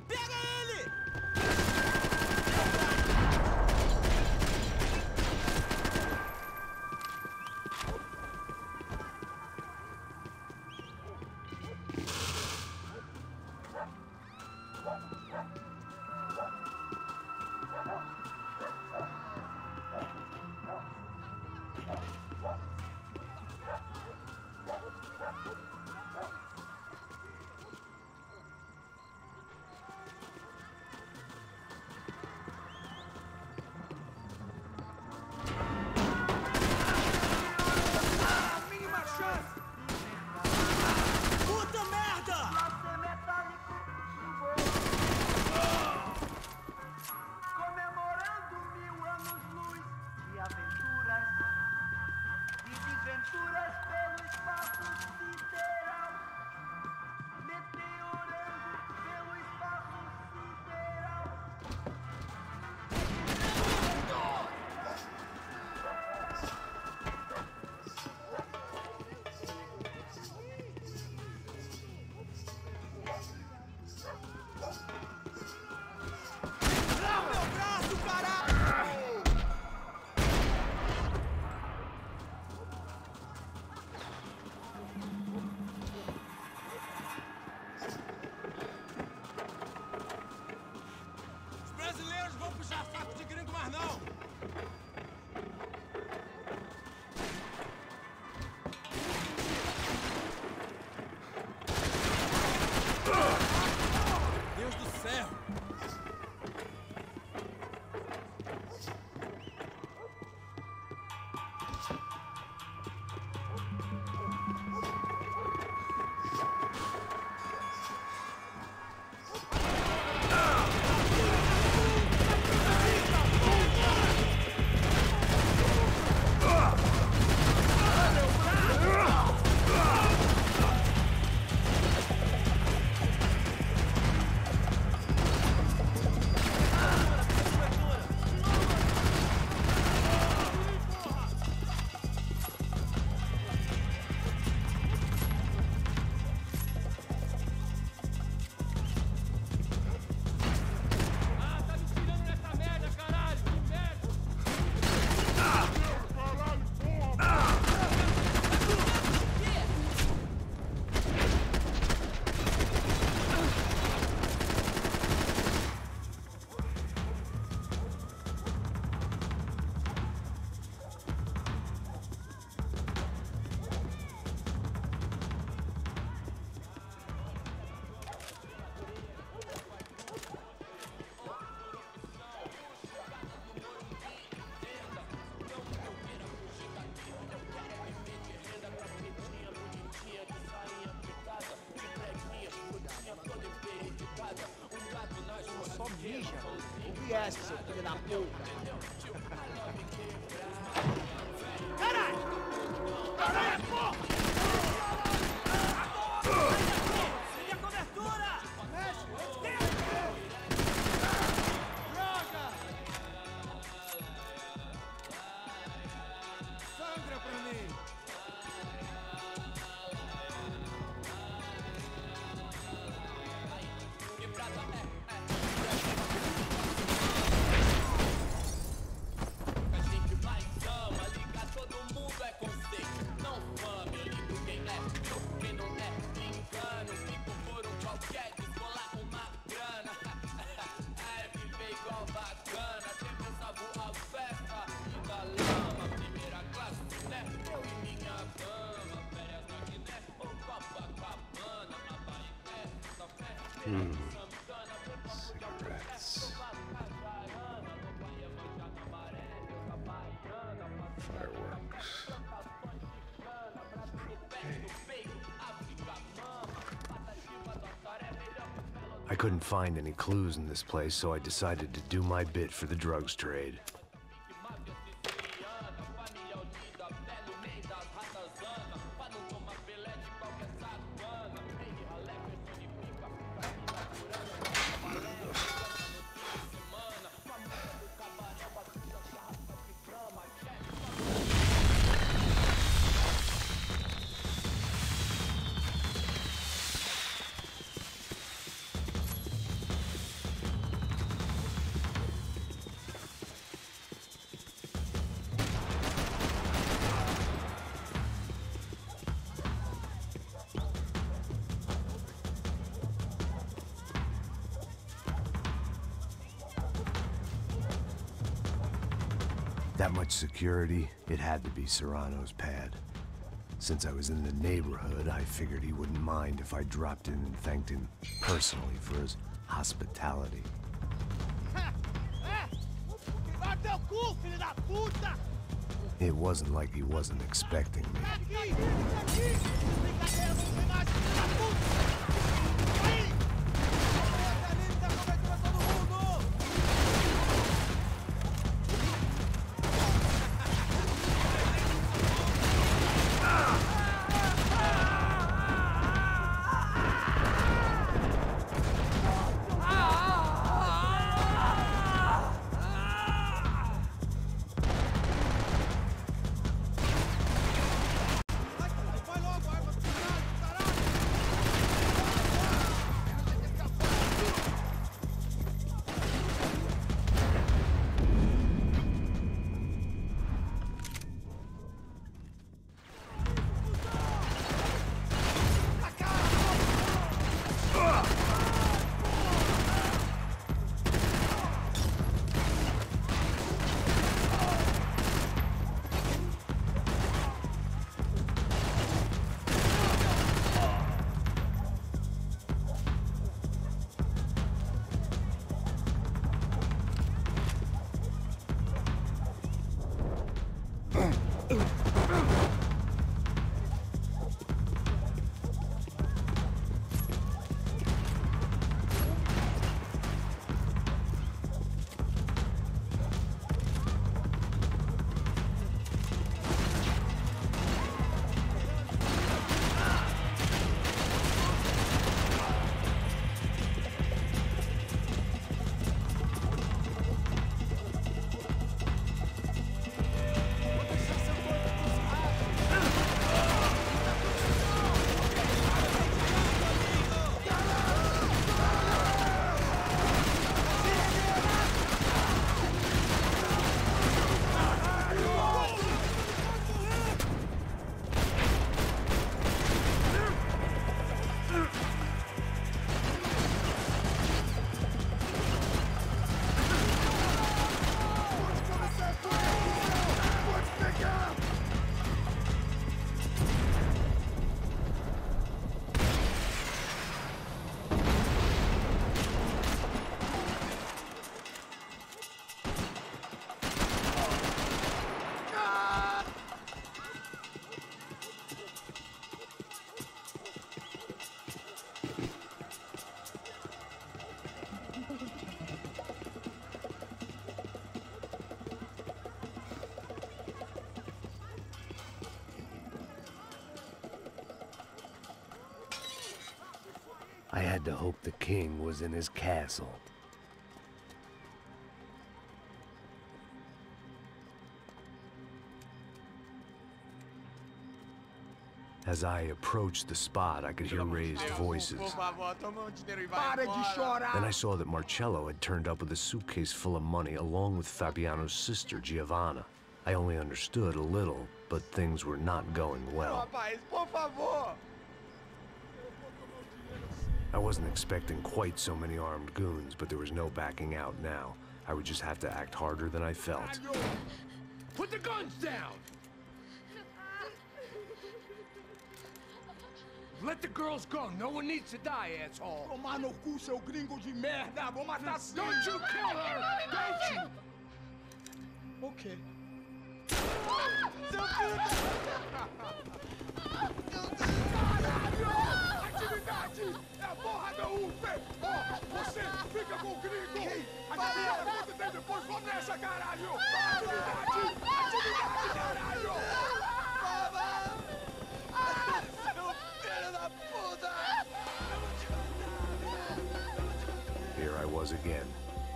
Pega ele! Mija, ouvi essa, seu filho da puta. Caralho! Caralho, porra! Minha cobertura! Droga! Sangra pra mim! Cigarettes. Fireworks. I couldn't find any clues in this place, so I decided to do my bit for the drugs trade. That much security, it had to be Serrano's pad. Since I was in the neighborhood, I figured he wouldn't mind if I dropped in and thanked him personally for his hospitality. It wasn't like he wasn't expecting me. I had to hope the king was in his castle. As I approached the spot, I could hear raised voices. Then I saw that Marcello had turned up with a suitcase full of money along with Fabiano's sister, Giovanna. I only understood a little, but things were not going well. I wasn't expecting quite so many armed goons, but there was no backing out now. I would just have to act harder than I felt. Put the guns down! Let the girls go. No one needs to die, asshole. Tomar no cu, seu gringo de merda. Vou matar sim. Don't you kill her! Don't you? Ok. Seu filho Atividade! É a porra da UP! Ó, você fica com o gringo! A galera tem depois, vamos nessa, caralho! Atividade! Atividade, caralho! Here I was again,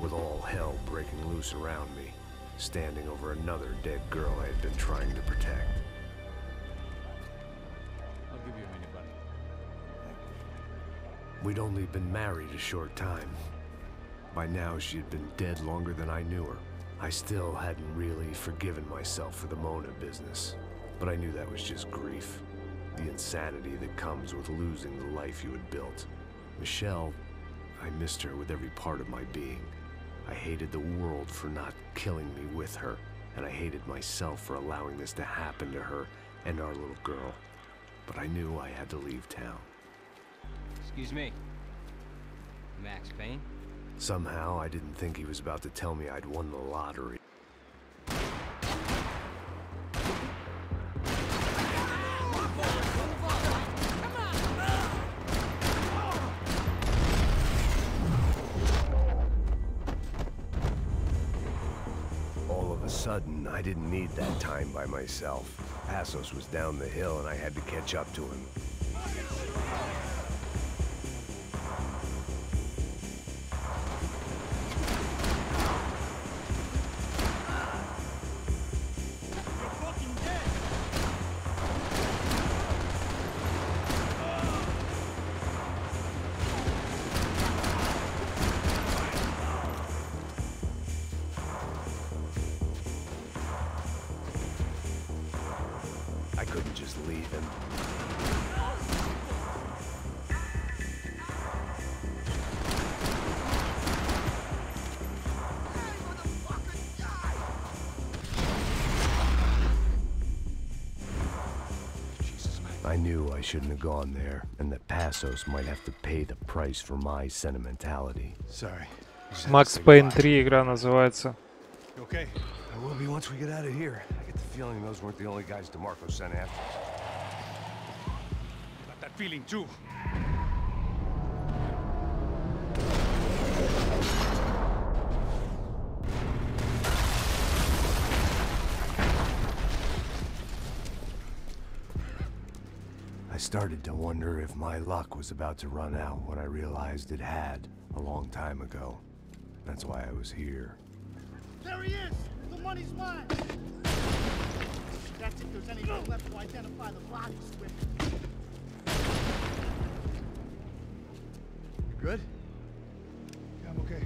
with all hell breaking loose around me, standing over another dead girl I had been trying to protect. I'll give you a minute, buddy. We'd only been married a short time. By now, she had been dead longer than I knew her. I still hadn't really forgiven myself for the Mona business, but I knew that was just grief. The insanity that comes with losing the life you had built. Michelle, I missed her with every part of my being. I hated the world for not killing me with her, and I hated myself for allowing this to happen to her and our little girl. But I knew I had to leave town. Excuse me. Max Payne? Somehow, I didn't think he was about to tell me I'd won the lottery. Sudden, I didn't need that time by myself. Passos was down the hill and I had to catch up to him. I couldn't just leave him. I knew I shouldn't have gone there, and that Passos might have to pay the price for my sentimentality. Sorry. Max Payne 3 игра называется. Okay. I will be once we get out of here. I get the feeling those weren't the only guys DeMarco sent after. Got that feeling too. I started to wonder if my luck was about to run out when I realized it had a long time ago. That's why I was here. There he is! The money's mine! That's if there's anything left to identify the bodies with. You good? Yeah, I'm okay.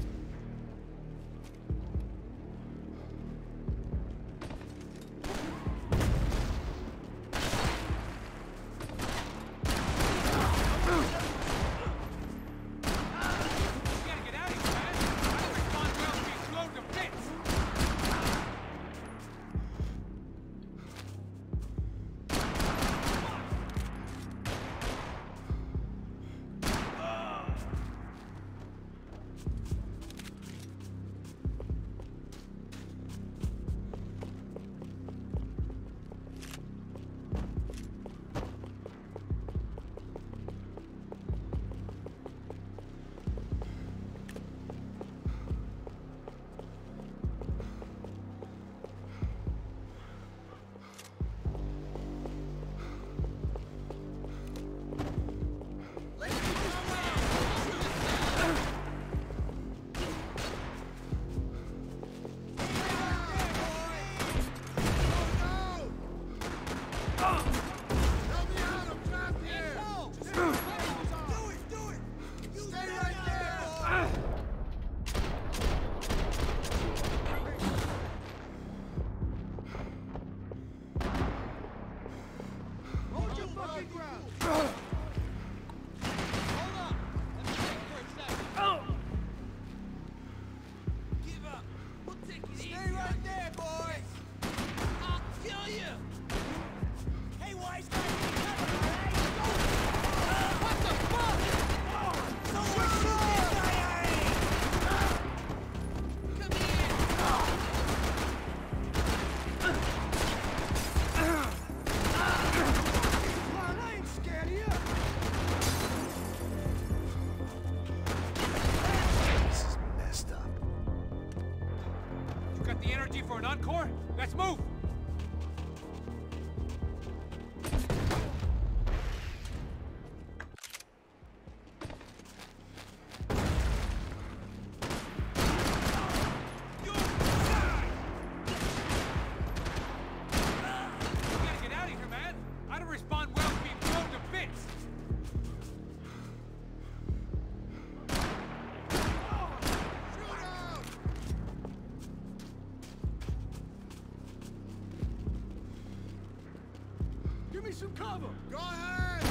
Give me some cover! Go ahead!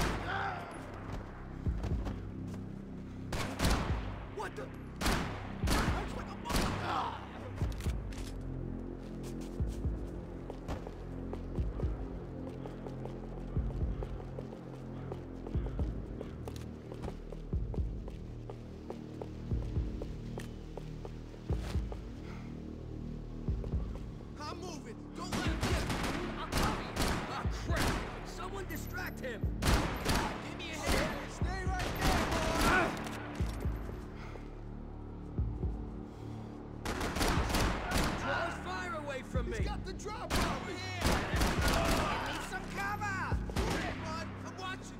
What the? That's like a mother! I'm moving! Don't let him get me! I'm coming! Ah, crap! Someone distract him! Give me a hand! Stay right there, boy! Draw his fire away from me! He's got the drop over here! Give me some cover! Hey, bud! I'm watching!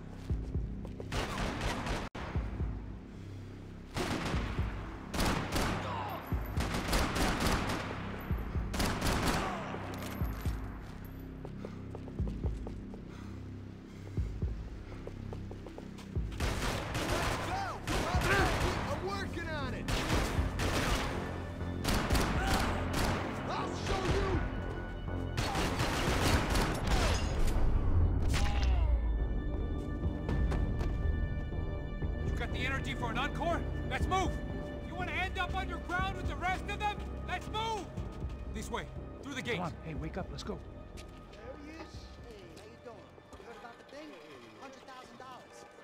For an encore? Let's move! You want to end up underground with the rest of them? Let's move! This way, through the gate. Come on, hey, wake up, let's go. There he is. Hey, how you doing? You heard about the thing? $100,000. I'm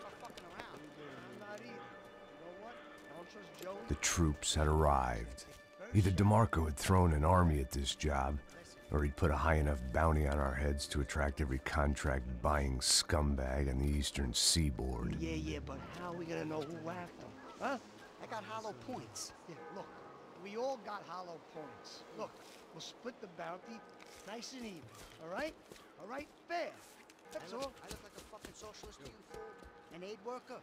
not fucking around. I'm not either. You know what? I don't trust Joey. The troops had arrived. Either DeMarco had thrown an army at this job, or he'd put a high enough bounty on our heads to attract every contract-buying scumbag on the eastern seaboard. Yeah, but how are we gonna know who whacked them? Huh? I got hollow points. Yeah, look, we all got hollow points. Look, we'll split the bounty nice and even, all right? All right? Fair. That's all. I look like a fucking socialist to you, fool. An aid worker?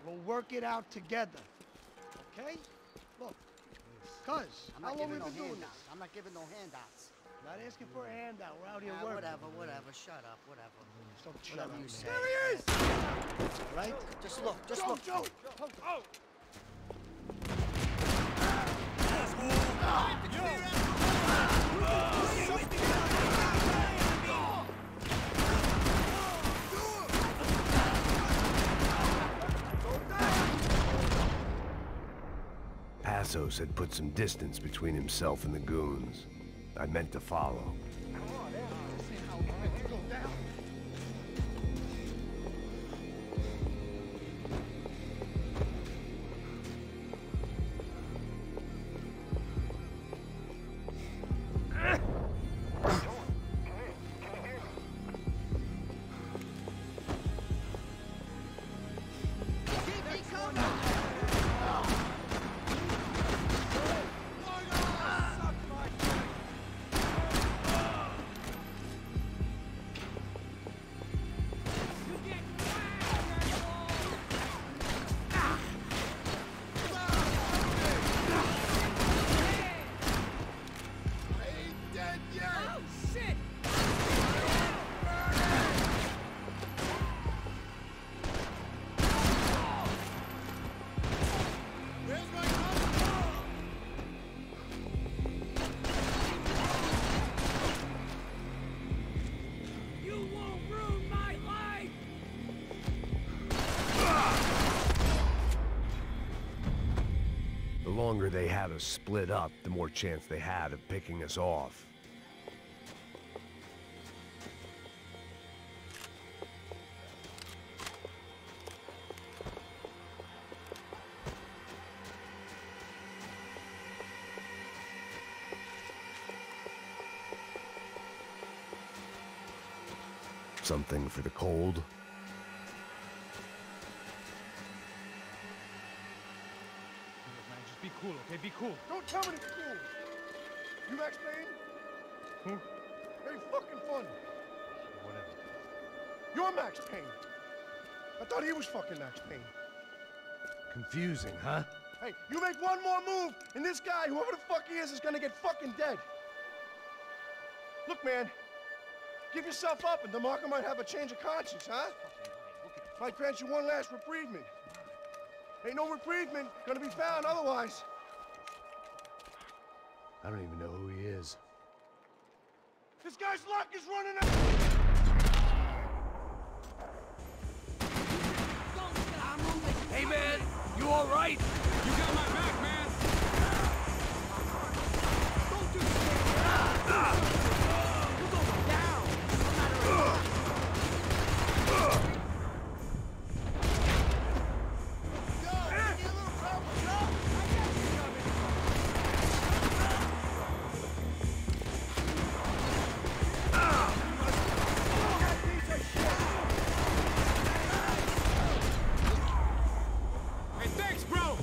We'll work it out together, okay? Look, cuz, how long we been doing this? I'm not giving no handouts. Not asking for a handout. We're out here working. Whatever. Shut up. Whatever. Don't shut up. You say. There he is! All right? Just look. Just look. Joey! Oh! Passos had put some distance between himself and the goons. I meant to follow. The longer they have us split up, the more chance they have of picking us off. Something for the cold? Be cool, okay? Be cool. Don't tell me it's cool. You Max Payne? Who? Very fucking funny. Whatever. You're Max Payne. I thought he was fucking Max Payne. Confusing, huh? Hey, you make one more move, and this guy, whoever the fuck he is gonna get fucking dead. Look, man. Give yourself up, and DeMarco might have a change of conscience, huh? Might grant you one last reprievement. Ain't no reprievement gonna be found otherwise. I don't even know who he is. This guy's luck is running out. Hey, man, you all right? You got my back, man. Don't do shit. We're going down. No matter what. Hey, thanks, bro.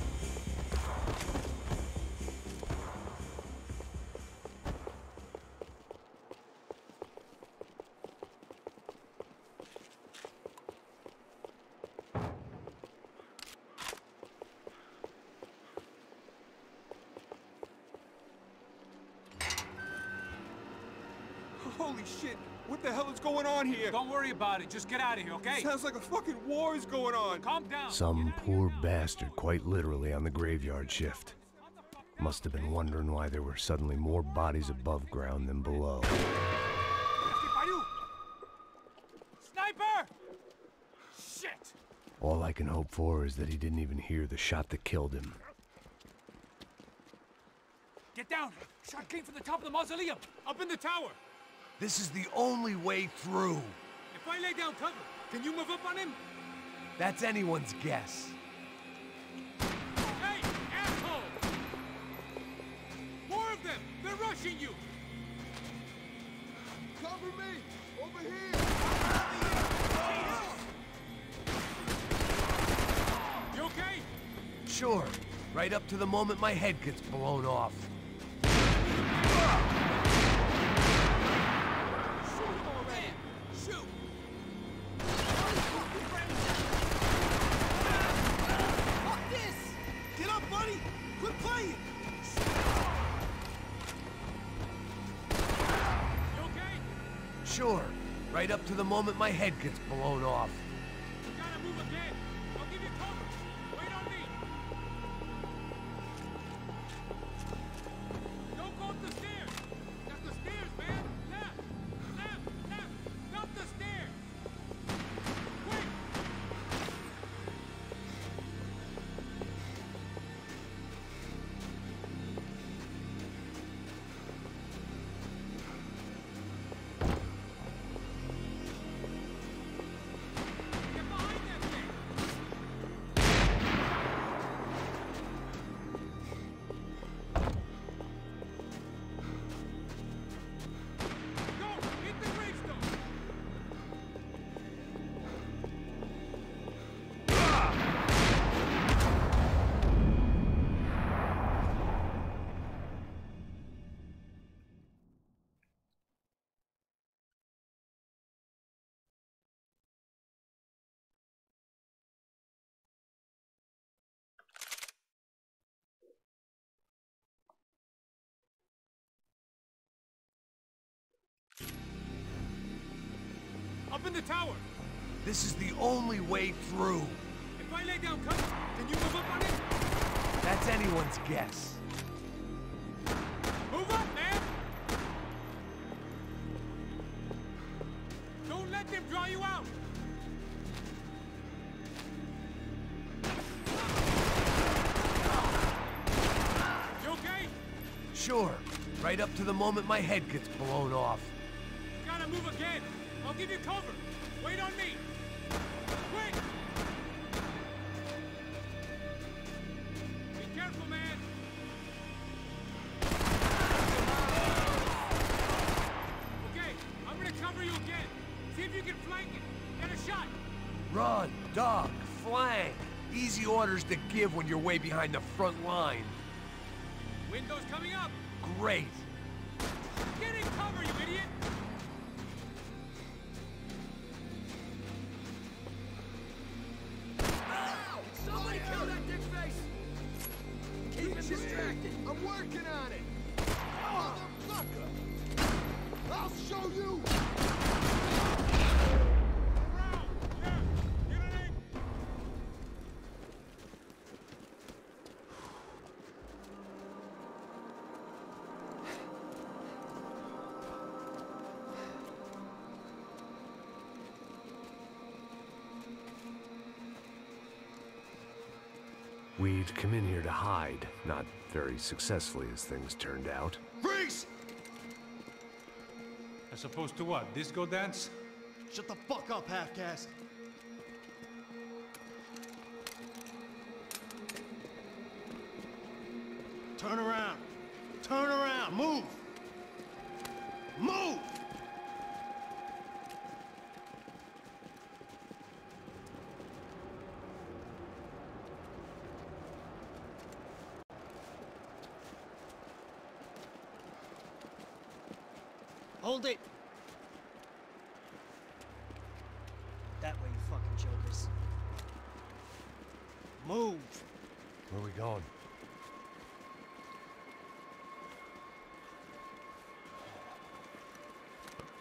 Holy shit! What the hell is going on here? Don't worry about it. Just get out of here, okay? Sounds like a fucking war is going on. Calm down. Some poor bastard quite literally on the graveyard shift. Must have been wondering why there were suddenly more bodies above ground than below. Sniper! Shit! All I can hope for is that he didn't even hear the shot that killed him. Get down! Shot came from the top of the mausoleum! Up in the tower! This is the only way through. If I lay down cover, can you move up on him? That's anyone's guess. Hey, asshole! More of them! They're rushing you! Cover me! Over here! You okay? Sure, right up to the moment my head gets blown off. Sure, right up to the moment my head gets blown off. You gotta move again. I'll give you cover. Wait on me. Don't go up the stairs. That's the stairs, man. Left, left, left. Up the stairs. Quick. Up in the tower! This is the only way through. If I lay down cover, can you move up on it? That's anyone's guess. Move up, man! Don't let them draw you out! You okay? Sure, right up to the moment my head gets blown off. You gotta move again! I'll give you cover! Wait on me! Quick! Be careful, man! Okay, I'm gonna cover you again. See if you can flank it. Get a shot! Run, duck, flank. Easy orders to give when you're way behind the front line. Window's coming up! Great. Get in cover, you idiot! Somebody kill that dick face! Keep him distracted! I'm working on it! Motherfucker! I'll show you! We'd come in here to hide, not very successfully as things turned out. Freeze! As opposed to what? Disco dance? Shut the fuck up, half-caste. Turn around. Turn around. Move. Move! Hold it! That way, you fucking jokers. Move! Where are we going?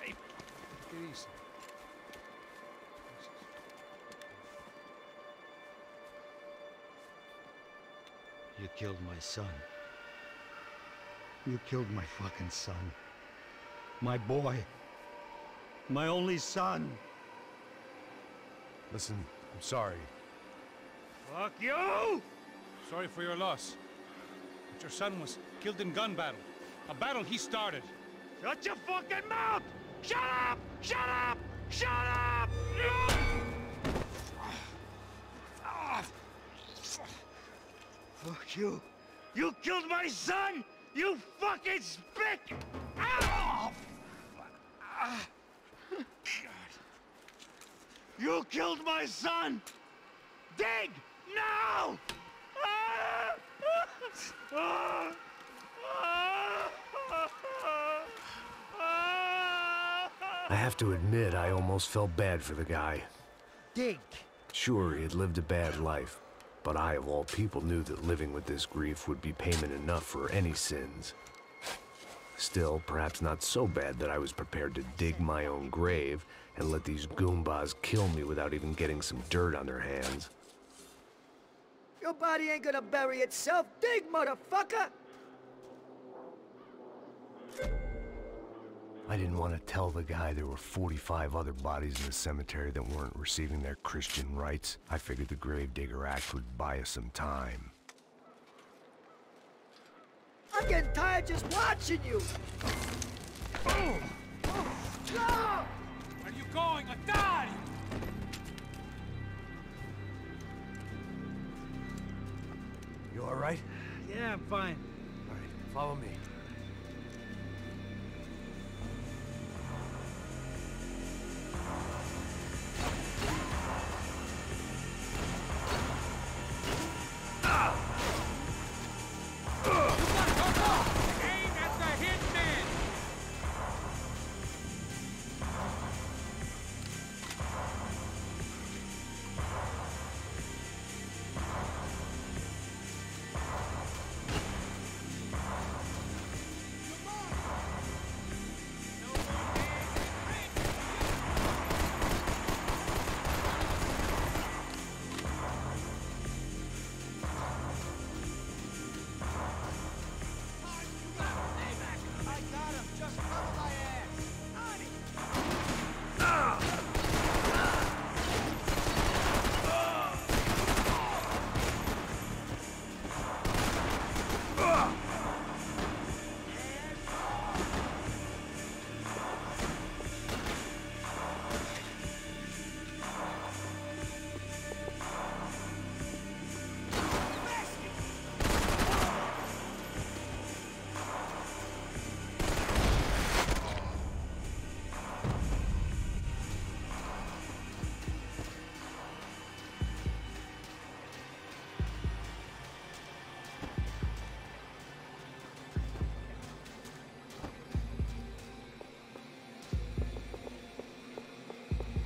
Hey, take it easy. You killed my son. You killed my fucking son. My boy. My only son. Listen, I'm sorry. Fuck you! Sorry for your loss. But your son was killed in gun battle. A battle he started. Shut your fucking mouth! Shut up! Shut up! Shut up! Fuck you! You killed my son! You fucking spick! Ow! You killed my son! Dig! Now! I have to admit, I almost felt bad for the guy. Dig! Sure, he had lived a bad life, but I, of all people, knew that living with this grief would be payment enough for any sins. Still, perhaps not so bad that I was prepared to dig my own grave and let these goombas kill me without even getting some dirt on their hands. Your body ain't gonna bury itself. Dig, motherfucker! I didn't want to tell the guy there were 45 other bodies in the cemetery that weren't receiving their Christian rites. I figured the Gravedigger Act would buy us some time. I'm getting tired just watching you! Oh. No! Where are you going? I died! You all right? Yeah, I'm fine. All right, follow me.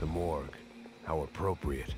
The morgue. How appropriate.